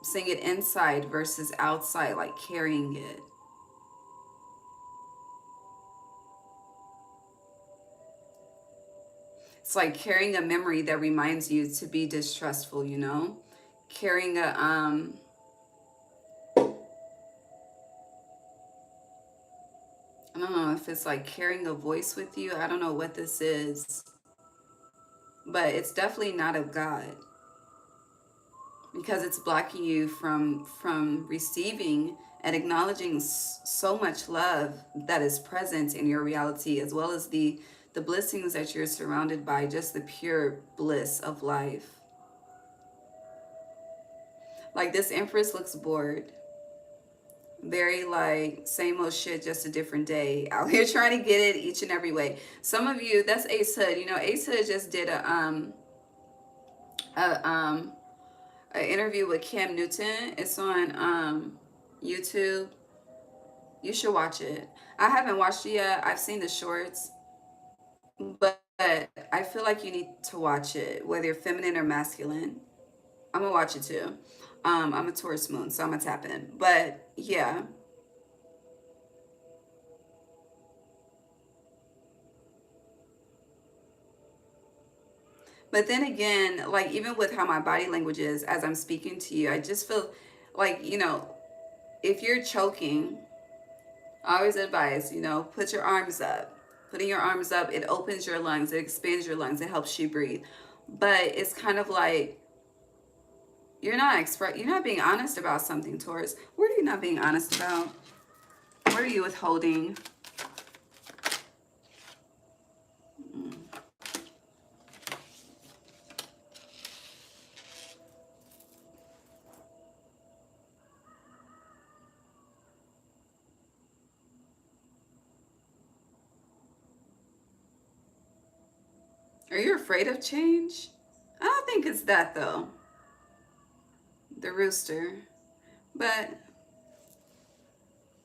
seeing it inside versus outside, like carrying it. It's like carrying a memory that reminds you to be distrustful, you know? Carrying a I don't know if it's like carrying a voice with you. I don't know what this is, but it's definitely not of God, because it's blocking you from receiving and acknowledging so much love that is present in your reality, as well as the blessings that you're surrounded by, just the pure bliss of life. Like this Empress looks bored, very like same old shit, just a different day, out here trying to get it each and every way. Some of you, that's Ace Hood. You know, Ace Hood just did a an interview with Cam Newton. It's on YouTube. You should watch it. I haven't watched it yet. I've seen the shorts, but I feel like you need to watch it, whether you're feminine or masculine. I'm gonna watch it too. I'm a Taurus moon, so I'm gonna tap in. But yeah. But then again, like even with how my body language is as I'm speaking to you, I just feel like, you know, if you're choking, I always advise, you know, put your arms up. Putting your arms up, it opens your lungs, it expands your lungs, it helps you breathe. But it's kind of like you're not being honest about something, Taurus. What are you not being honest about? What are you withholding? Are you afraid of change? I don't think it's that though. The rooster. But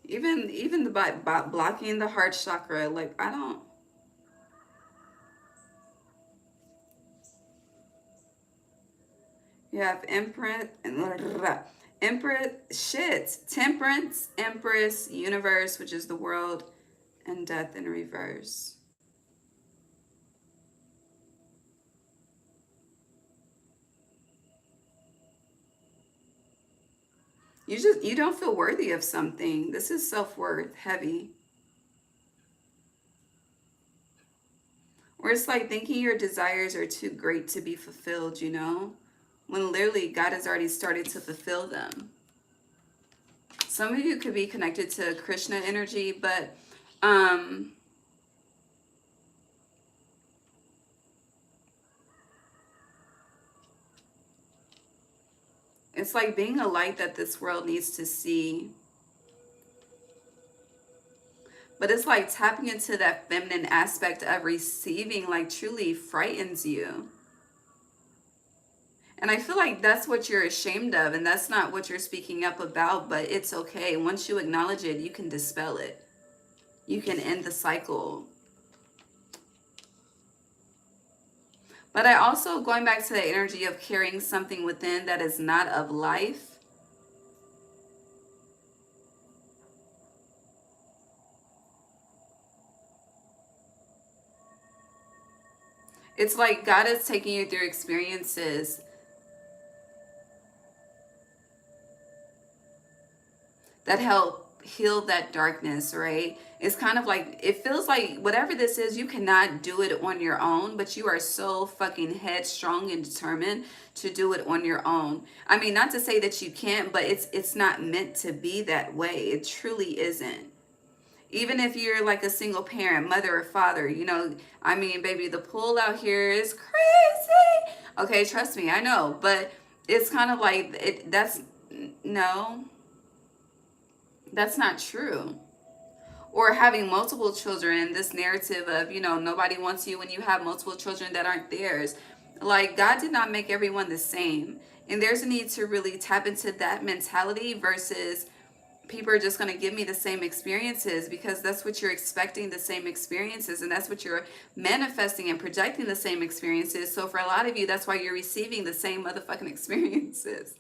even the by blocking the heart chakra, like I don't. You have Empress and Empress shit. Temperance, Empress, Universe, which is the world, and Death in reverse. You don't feel worthy of something. This is self-worth heavy. Or it's like thinking your desires are too great to be fulfilled, you know? When literally God has already started to fulfill them. Some of you could be connected to Krishna energy, but it's like being a light that this world needs to see. But it's like tapping into that feminine aspect of receiving, like truly frightens you. And I feel like that's what you're ashamed of, and that's not what you're speaking up about, but it's okay. Once you acknowledge it, you can dispel it. You can end the cycle. But I also, going back to the energy of carrying something within that is not of life, it's like God is taking you through experiences that help heal that darkness, right? It's kind of like, it feels like whatever this is, you cannot do it on your own, but you are so fucking headstrong and determined to do it on your own. I mean, not to say that you can't, but it's not meant to be that way. It truly isn't. Even if you're like a single parent, mother or father, you know, I mean, baby, the pull out here is crazy. Okay, trust me, I know, but it's kind of like no, that's not true. Or having multiple children, this narrative of, you know, nobody wants you when you have multiple children that aren't theirs. Like, God did not make everyone the same. And there's a need to really tap into that mentality versus people are just going to give me the same experiences because that's what you're expecting, the same experiences, and that's what you're manifesting and projecting, the same experiences. So for a lot of you, that's why you're receiving the same motherfucking experiences.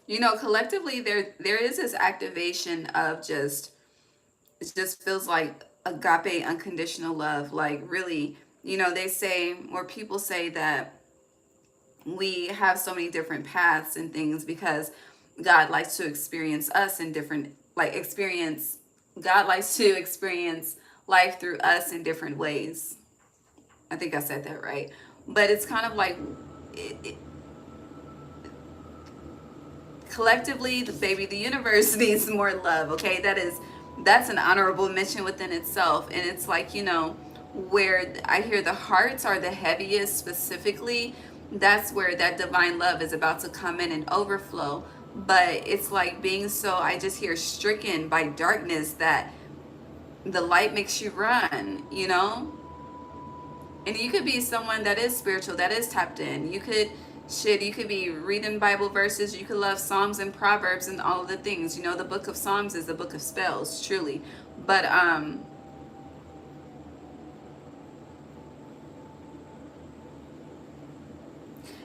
You know, collectively there is this activation of just, it just feels like agape unconditional love. Like, really, you know, they say, or people say that we have so many different paths and things because God likes to experience us in different, like, experience, God likes to experience life through us in different ways. I think I said that right. But it's kind of like, it, collectively, the baby, the universe needs more love. Okay, that's an honorable mission within itself. And it's like, you know, where I hear the hearts are the heaviest specifically, that's where that divine love is about to come in and overflow. But it's like being so, I just hear, stricken by darkness, that the light makes you run, you know. And you could be someone that is spiritual, that is tapped in. You could, shit, you could be reading Bible verses. You could love Psalms and Proverbs and all of the things. You know, the book of Psalms is the book of spells, truly. But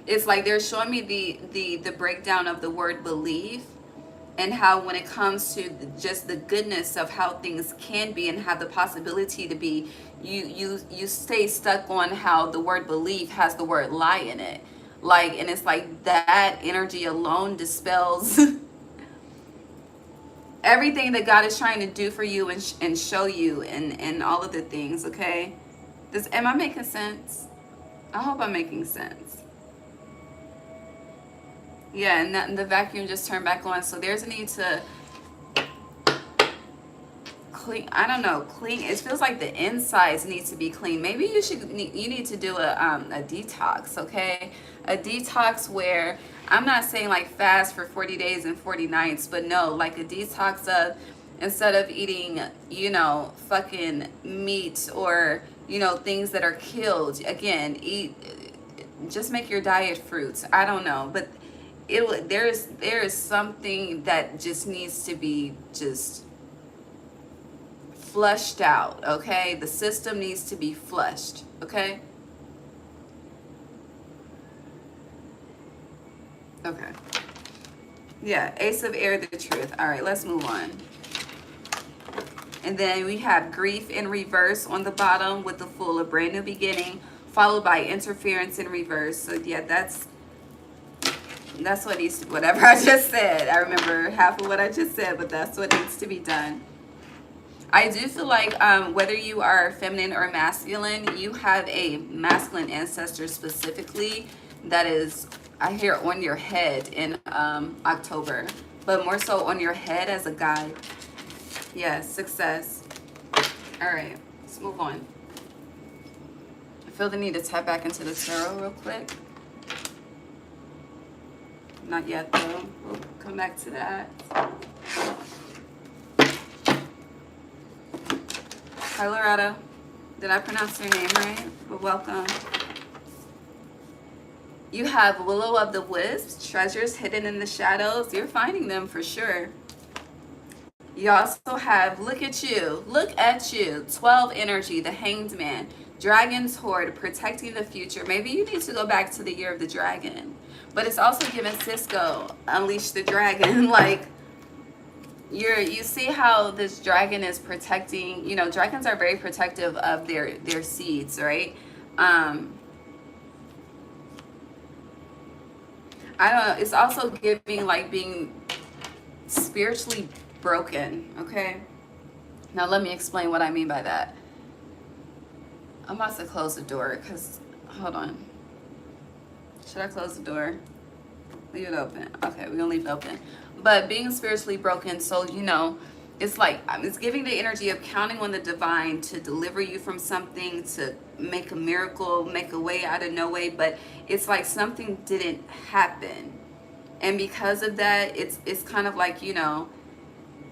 it's like they're showing me the breakdown of the word believe, and how when it comes to just the goodness of how things can be and have the possibility to be, you stay stuck on how the word believe has the word lie in it. Like, and it's like that energy alone dispels everything that God is trying to do for you and show you and all of the things. Okay, am I making sense? I hope I'm making sense. Yeah, and the vacuum just turned back on. So there's a need to clean. I don't know, clean. It feels like the insides need to be clean. Maybe you need to do a detox. Okay, a detox where, I'm not saying like fast for 40 days and 40 nights, but no, like a detox of, instead of eating, you know, fucking meat or, you know, things that are killed. Again, just make your diet fruits. I don't know, but there is something that just needs to be just flushed out. Okay, the system needs to be flushed. Okay. Okay. Yeah, Ace of Air, the truth. All right, let's move on. And then we have grief in reverse on the bottom with the Fool, a brand new beginning, followed by interference in reverse. So yeah, that's what needs to, whatever I just said. I remember half of what I just said, but that's what needs to be done. I do feel like whether you are feminine or masculine, you have a masculine ancestor specifically that is, I hear, on your head in October, but more so on your head as a guide. Yes, success. All right, let's move on. I feel the need to tap back into the tarot real quick. Not yet though, we'll come back to that. Hi Loretta, did I pronounce your name right? But welcome. You have Willow of the Wisps, treasures hidden in the shadows. You're finding them for sure. You also have, look at you, 12 energy, the Hanged Man, Dragon's Horde, protecting the future. Maybe you need to go back to the year of the dragon. But it's also giving Cisco, unleash the dragon. Like, You see how this dragon is protecting, you know, dragons are very protective of their seeds, right? um I don't know, it's also giving like being spiritually broken. Okay, now let me explain what I mean by that. I'm about to close the door because, hold on, should I close the door? Leave it open. Okay, we're gonna leave it open. But being spiritually broken, so you know, it's like it's giving the energy of counting on the divine to deliver you from something, to make a miracle, make a way out of no way. But it's like something didn't happen, and because of that, it's kind of like, you know,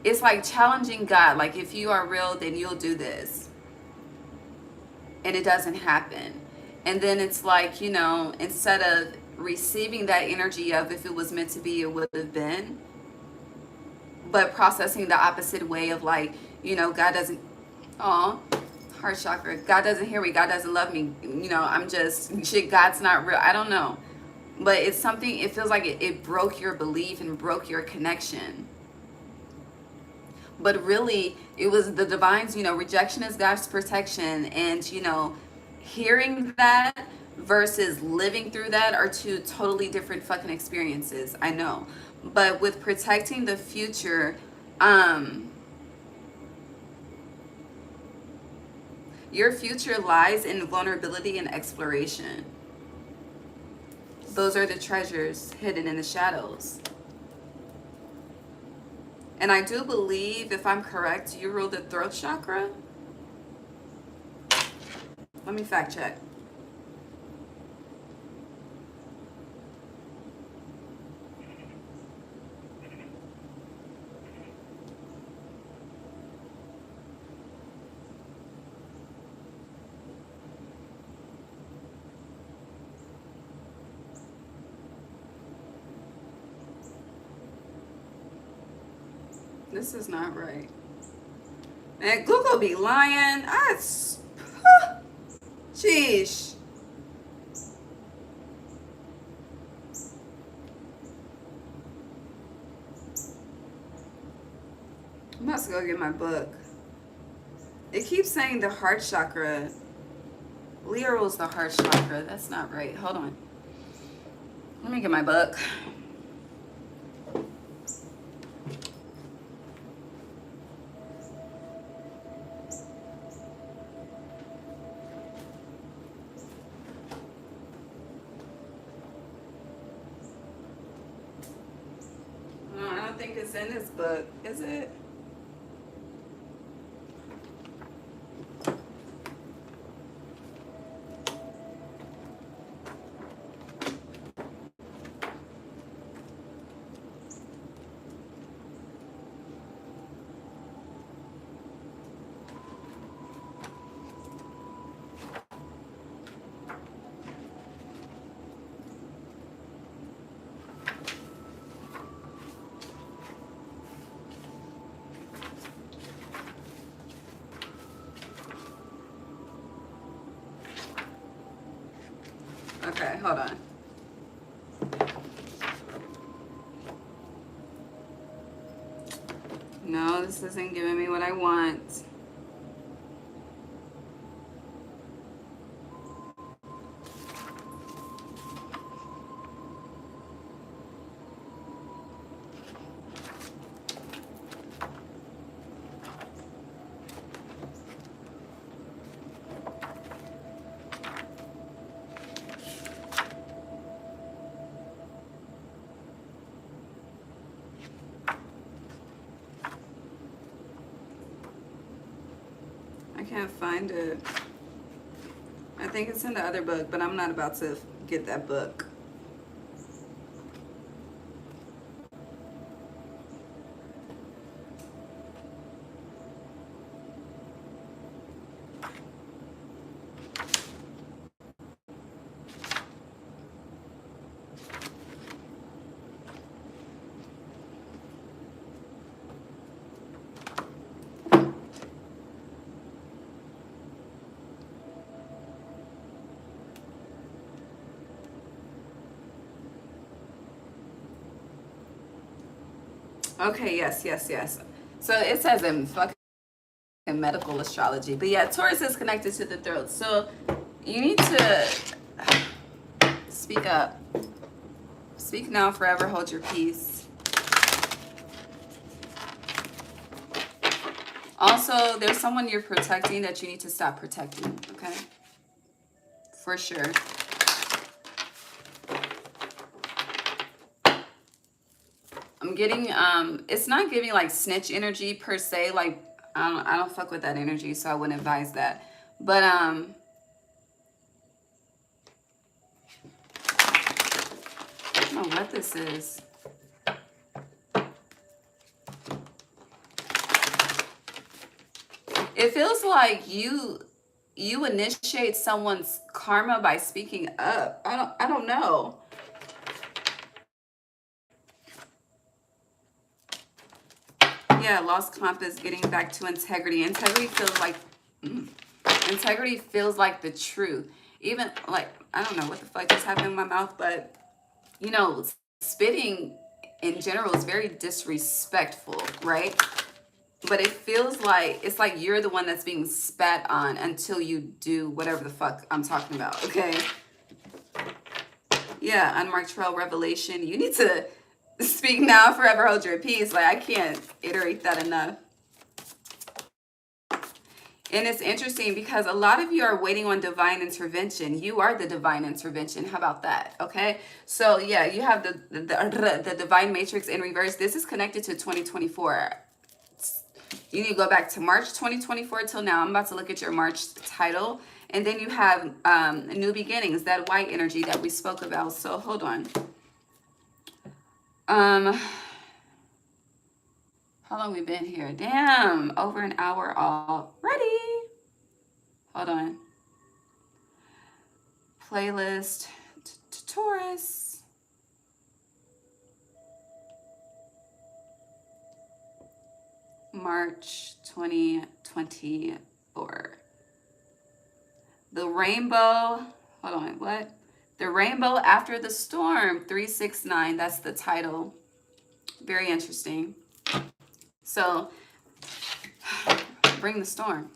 it's like challenging God. Like, if you are real, then you'll do this, and it doesn't happen. And then it's like, you know, instead of receiving that energy of if it was meant to be, it would have been, but processing the opposite way of like, you know, God doesn't, oh, heart chakra, God doesn't hear me, God doesn't love me, you know, I'm just shit, God's not real. I don't know, but it's something, it feels like it broke your belief and broke your connection. But really, it was the divine's, you know, rejection is God's protection. And, you know, hearing that versus living through that are two totally different fucking experiences. I know. But with protecting the future, um, your future lies in vulnerability and exploration. Those are the treasures hidden in the shadows. And I do believe, if I'm correct, you rule the throat chakra. Let me fact check. This is not right. Man, Google be lying. Sheesh. I'm about to go get my book. It keeps saying the heart chakra. Leo rules the heart chakra. That's not right. Hold on. Let me get my book. No, I don't think it's in this book. Is it? Okay, hold on. No, this isn't giving me what I want. I can't find it. I think it's in the other book, but I'm not about to get that book. Okay, yes. So it says in fucking medical astrology. But yeah, Taurus is connected to the throat. So you need to speak up. Speak now, forever hold your peace. Also, there's someone you're protecting that you need to stop protecting, okay? For sure. I'm getting, it's not giving like snitch energy per se. Like, I don't fuck with that energy, so I wouldn't advise that. But, I don't know what this is. It feels like you initiate someone's karma by speaking up. I don't know. Yeah, lost compass, getting back to integrity. Integrity feels like the truth. Even like, I don't know what the fuck just happened in my mouth, but you know, spitting in general is very disrespectful, right? But it feels like it's like you're the one that's being spat on until you do whatever the fuck I'm talking about, okay? Yeah, unmarked trail revelation. You need to speak now, forever hold your peace. Like, I can't iterate that enough. And it's interesting because a lot of you are waiting on divine intervention. You are the divine intervention. How about that? Okay. So yeah, you have the divine matrix in reverse. This is connected to 2024. You need to go back to March 2024 till now. I'm about to look at your March title. And then you have new beginnings, that white energy that we spoke about. So hold on. How long we been here? Damn, over an hour already. Hold on. Playlist to Taurus. March 2024. The rainbow. Hold on, what? The rainbow after the storm. 369. That's the title. Very interesting. So, bring the storm.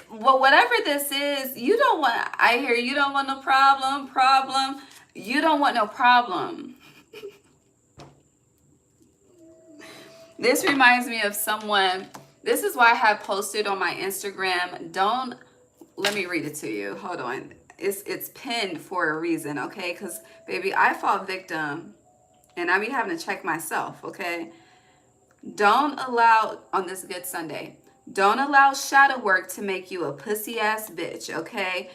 Well, whatever this is, you don't want, I hear you don't want no problem. You don't want no problem. This reminds me of someone, this is why I have posted on my Instagram, let me read it to you. Hold on. It's pinned for a reason, okay? Because, baby, I fall victim, and I be having to check myself, okay? Don't allow, on this good Sunday, don't allow shadow work to make you a pussy ass bitch, okay?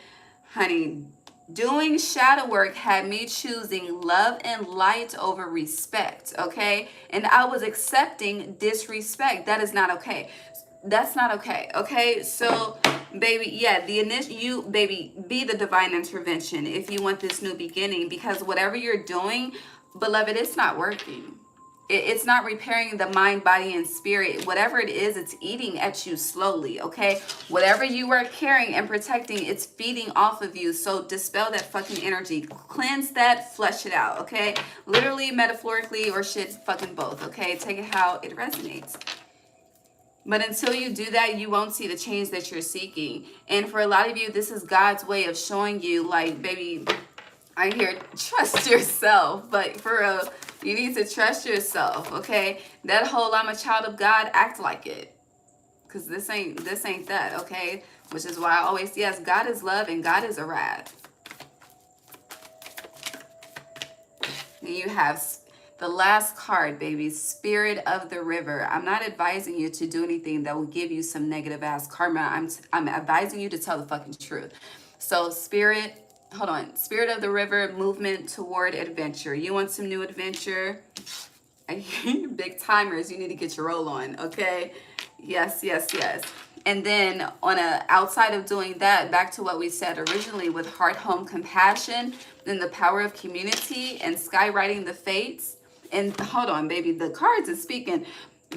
Honey, doing shadow work had me choosing love and light over respect, okay? And I was accepting disrespect. That is not okay. That's not okay, okay? So, baby, yeah, baby, be the divine intervention if you want this new beginning, because whatever you're doing, beloved, it's not working. It's not repairing the mind, body, and spirit. Whatever it is, it's eating at you slowly, okay? Whatever you are carrying and protecting, it's feeding off of you. So dispel that fucking energy. Cleanse that, flush it out, okay? Literally, metaphorically, or shit, fucking both, okay? Take it how it resonates. But until you do that, you won't see the change that you're seeking. And for a lot of you, this is God's way of showing you, like, baby, I hear trust yourself. But for real, you need to trust yourself, okay? That whole I'm a child of God, act like it. Because this ain't that, okay? Which is why I always, yes, God is love and God is a wrath. And you have the last card, baby, Spirit of the River. I'm not advising you to do anything that will give you some negative ass karma. I'm advising you to tell the fucking truth. So Spirit, hold on. Spirit of the River, movement toward adventure. You want some new adventure? Big timers, you need to get your roll on, okay? Yes. And then outside of doing that, back to what we said originally with heart, home, compassion, then the power of community and skywriting the fates. And hold on, baby, the cards is speaking.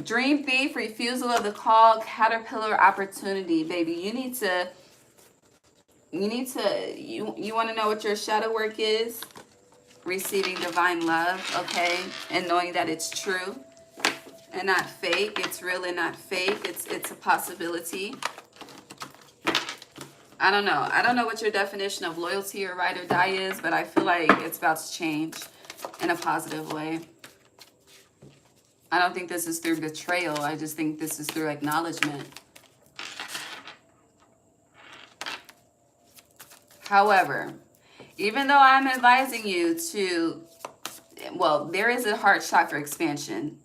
Dream thief, refusal of the call, caterpillar opportunity, baby. You want to know what your shadow work is? receiving divine love, okay? And knowing that it's true and not fake. It's real and not fake. It's a possibility. I don't know. I don't know what your definition of loyalty or ride or die is, but I feel like it's about to change in a positive way. I don't think this is through betrayal. I just think this is through acknowledgement. However, even though I'm advising you to, well, there is a heart chakra expansion.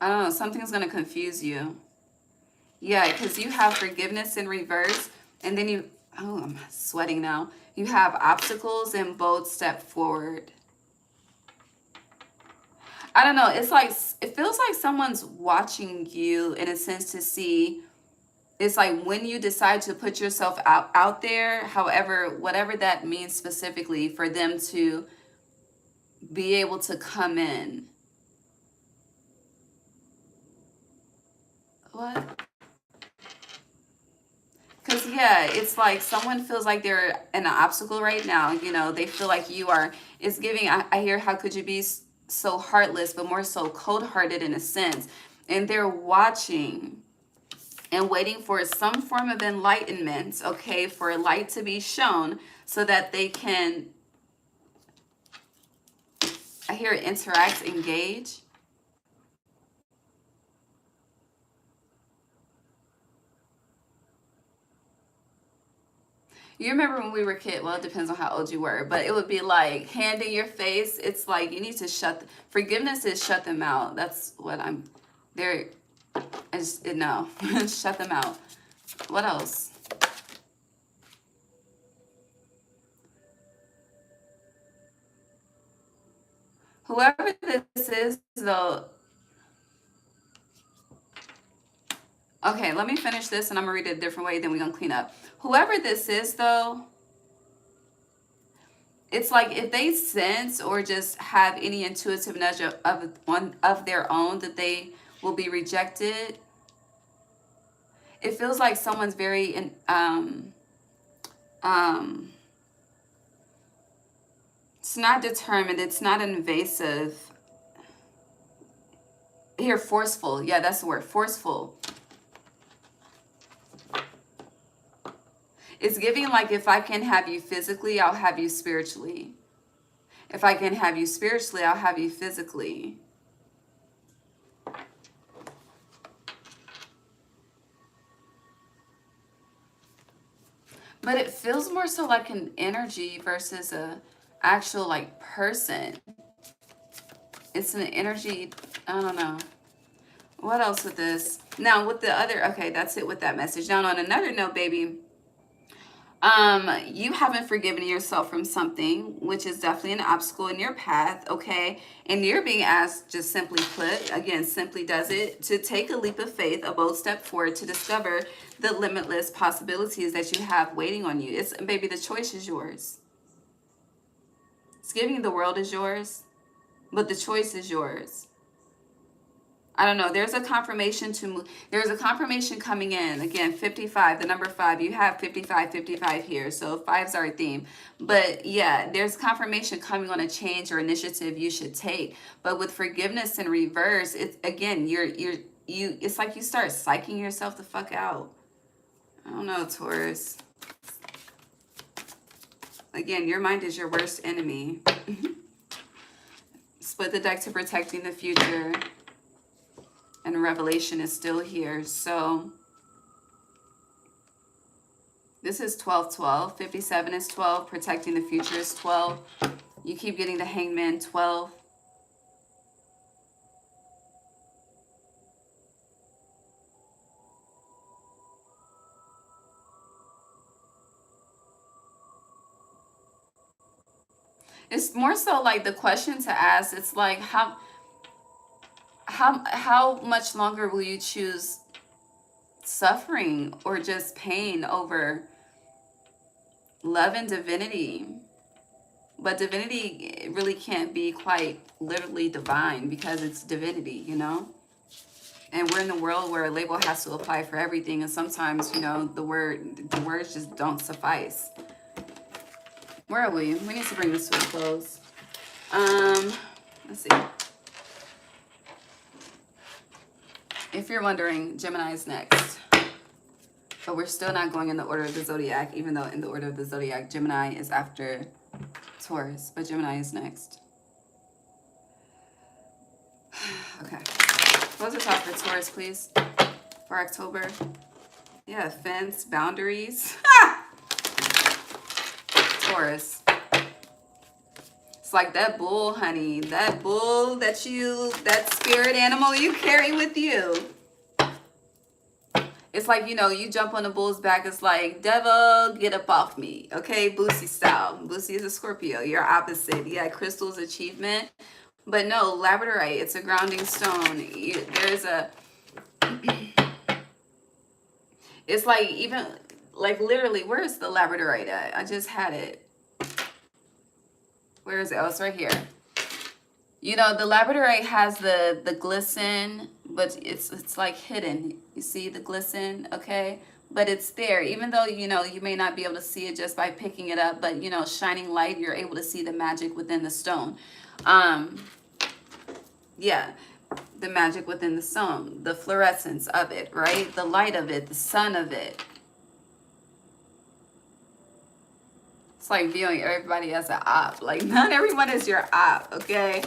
I don't know, something's going to confuse you. Yeah, because you have forgiveness in reverse, and then you, oh, I'm sweating now. You have obstacles and bold step forward. I don't know, it's like, it feels like someone's watching you in a sense to see. It's like when you decide to put yourself out there, however, whatever that means specifically, for them to be able to come in. What? Because, yeah, it's like someone feels like they're in an obstacle right now. You know, they feel like you are, it's giving, I hear, how could you be so heartless, but more so cold-hearted in a sense. And they're watching and waiting for some form of enlightenment, okay, for a light to be shown so that they can, I hear, interact, engage. You remember when we were kids, well, it depends on how old you were, but it would be like hand in your face. It's like you need to forgiveness is shut them out. That's what I'm, there, no, shut them out. What else? Whoever this is, though, okay, let me finish this and I'm gonna read it a different way, then we're gonna clean up. Whoever this is, though, it's like if they sense or just have any intuitive nudge of their own that they will be rejected, it feels like someone's very it's not determined, it's not invasive. Here, forceful. Yeah, that's the word, forceful. It's giving like, if I can have you physically, I'll have you spiritually. If I can have you spiritually, I'll have you physically. But it feels more so like an energy versus a actual like person. It's an energy, I don't know. What else with this? Now with the other, okay, that's it with that message. Now on another note, baby, you haven't forgiven yourself from something, which is definitely an obstacle in your path, okay? And you're being asked, just simply put, again, simply does it, to take a leap of faith, a bold step forward to discover the limitless possibilities that you have waiting on you. It's, baby, the choice is yours. It's giving the world is yours, but the choice is yours. I don't know. There's a confirmation to move. There's a confirmation coming in. Again, 55, the number 5. You have 55, 55 here. So 5s are a theme. But yeah, there's confirmation coming on a change or initiative you should take. But with forgiveness in reverse, it's again, it's like you start psyching yourself the fuck out. I don't know, Taurus. Again, your mind is your worst enemy. Split the deck to protecting the future. And revelation is still here. So this is 12, 12. 57 is 12. Protecting the future is 12. You keep getting the hangman, 12. It's more so like the question to ask. It's like how much longer will you choose suffering or just pain over love and divinity? But divinity really can't be quite literally divine because it's divinity, you know? And we're in the world where a label has to apply for everything, and sometimes, you know, the words just don't suffice. Where are we? We need to bring this to a close. Let's see. If you're wondering, Gemini is next. But we're still not going in the order of the zodiac, even though in the order of the zodiac, Gemini is after Taurus, but Gemini is next. Okay. Close the top for Taurus, please, for October. Yeah, fence, boundaries. Taurus. It's like that bull, honey. That bull that spirit animal you carry with you. It's like, you know, you jump on the bull's back. It's like, devil, get up off me. Okay, Boosie style. Boosie is a Scorpio. You're opposite. Yeah, crystal's achievement. But no, labradorite, it's a grounding stone. There's a... It's like, even, like literally, where's the labradorite at? I just had it. Where is it? Oh, it's right here. You know, the labradorite has the glisten, but it's like hidden. You see the glisten, okay? But it's there. Even though, you know, you may not be able to see it just by picking it up, but, you know, shining light, you're able to see the magic within the stone. Yeah, the magic within the stone, the fluorescence of it, right? The light of it, the sun of it. It's like viewing everybody as an op. Like, not everyone is your op, okay?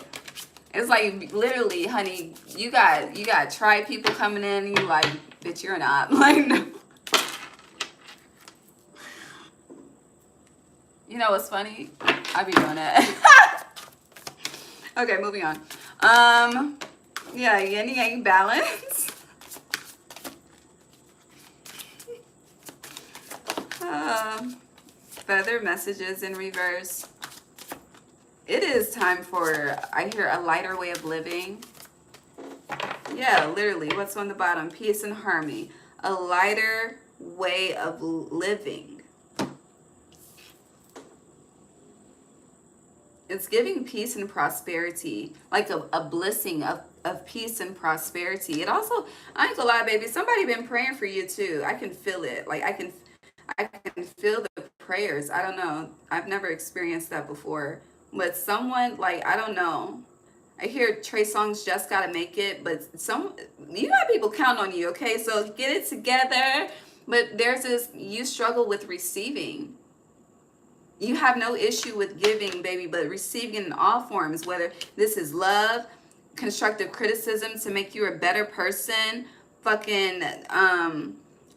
It's like, literally, honey, you got tribe people coming in and you like, bitch, you're an op. Like, no. You know what's funny? I be doing that. Okay, moving on. Yeah, yin and yang balance. Feather messages in reverse. It is time for, I hear, a lighter way of living. Yeah, literally, what's on the bottom? Peace and harmony. A lighter way of living. It's giving peace and prosperity, like a blessing of peace and prosperity. It also, I ain't gonna lie, baby, somebody been praying for you too. I can feel it. Like, I can feel the prayers. I don't know. I've never experienced that before. But someone, like, I don't know. I hear Trey Songz just gotta make it, but you got people count on you, okay? So get it together. But there's this, you struggle with receiving. You have no issue with giving, baby, but receiving in all forms, whether this is love, constructive criticism to make you a better person, fucking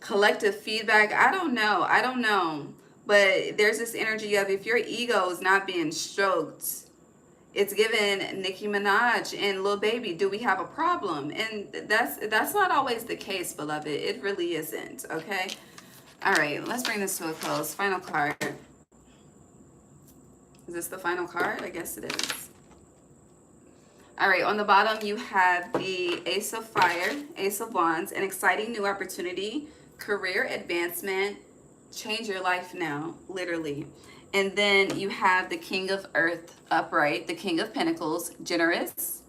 collective feedback. I don't know. But there's this energy of, if your ego is not being stroked, it's given Nicki Minaj and Lil Baby, do we have a problem? And that's not always the case, beloved. It really isn't, okay? All right, let's bring this to a close. Final card. Is this the final card? I guess it is. All right, on the bottom, you have the Ace of Fire, Ace of Wands, an exciting new opportunity, career advancement, change your life now, literally. And then you have the King of Earth upright, the King of Pentacles, generous,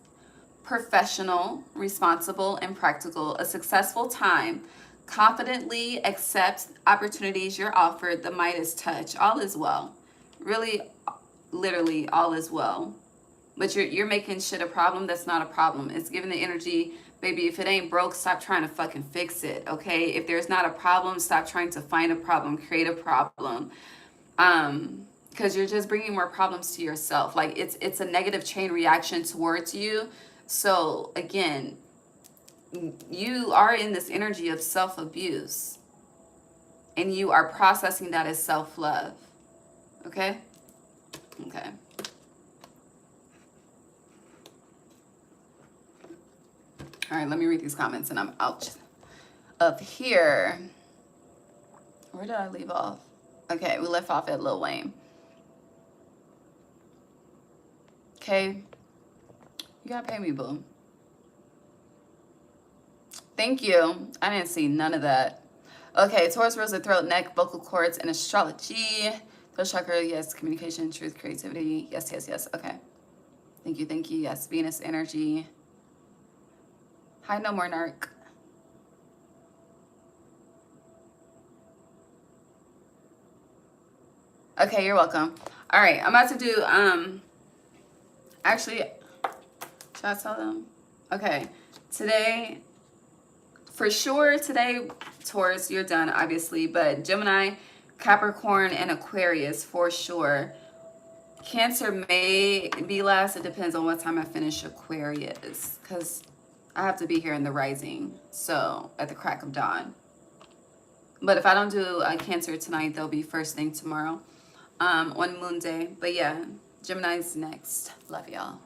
professional, responsible, and practical, a successful time, confidently accept opportunities you're offered, the Midas touch, all is well. Really, literally, all is well. But you're making shit a problem that's not a problem. It's giving the energy, baby, if it ain't broke, stop trying to fucking fix it, okay? If there's not a problem, stop trying to find a problem, create a problem. Because you're just bringing more problems to yourself. Like, it's a negative chain reaction towards you. So, again, you are in this energy of self-abuse. And you are processing that as self-love. Okay? Okay. All right, let me read these comments and I'm out of here. Where did I leave off? Okay, we left off at Lil Wayne. Okay. You gotta pay me, boo. Thank you. I didn't see none of that. Okay, Taurus rules the throat, neck, vocal cords, and astrology. Throat chakra, yes. Communication, truth, creativity. Yes, yes, yes. Okay. Thank you, thank you. Yes, Venus energy. Hi, No More Narc. Okay, you're welcome. All right, I'm about to do, actually, should I tell them? Okay, today, for sure, today, Taurus, you're done, obviously, but Gemini, Capricorn, and Aquarius, for sure. Cancer may be last. It depends on what time I finish Aquarius, because I have to be here in the rising, so at the crack of dawn. But if I don't do Cancer tonight, they'll be first thing tomorrow on Moon Day. But yeah, Gemini's next. Love y'all.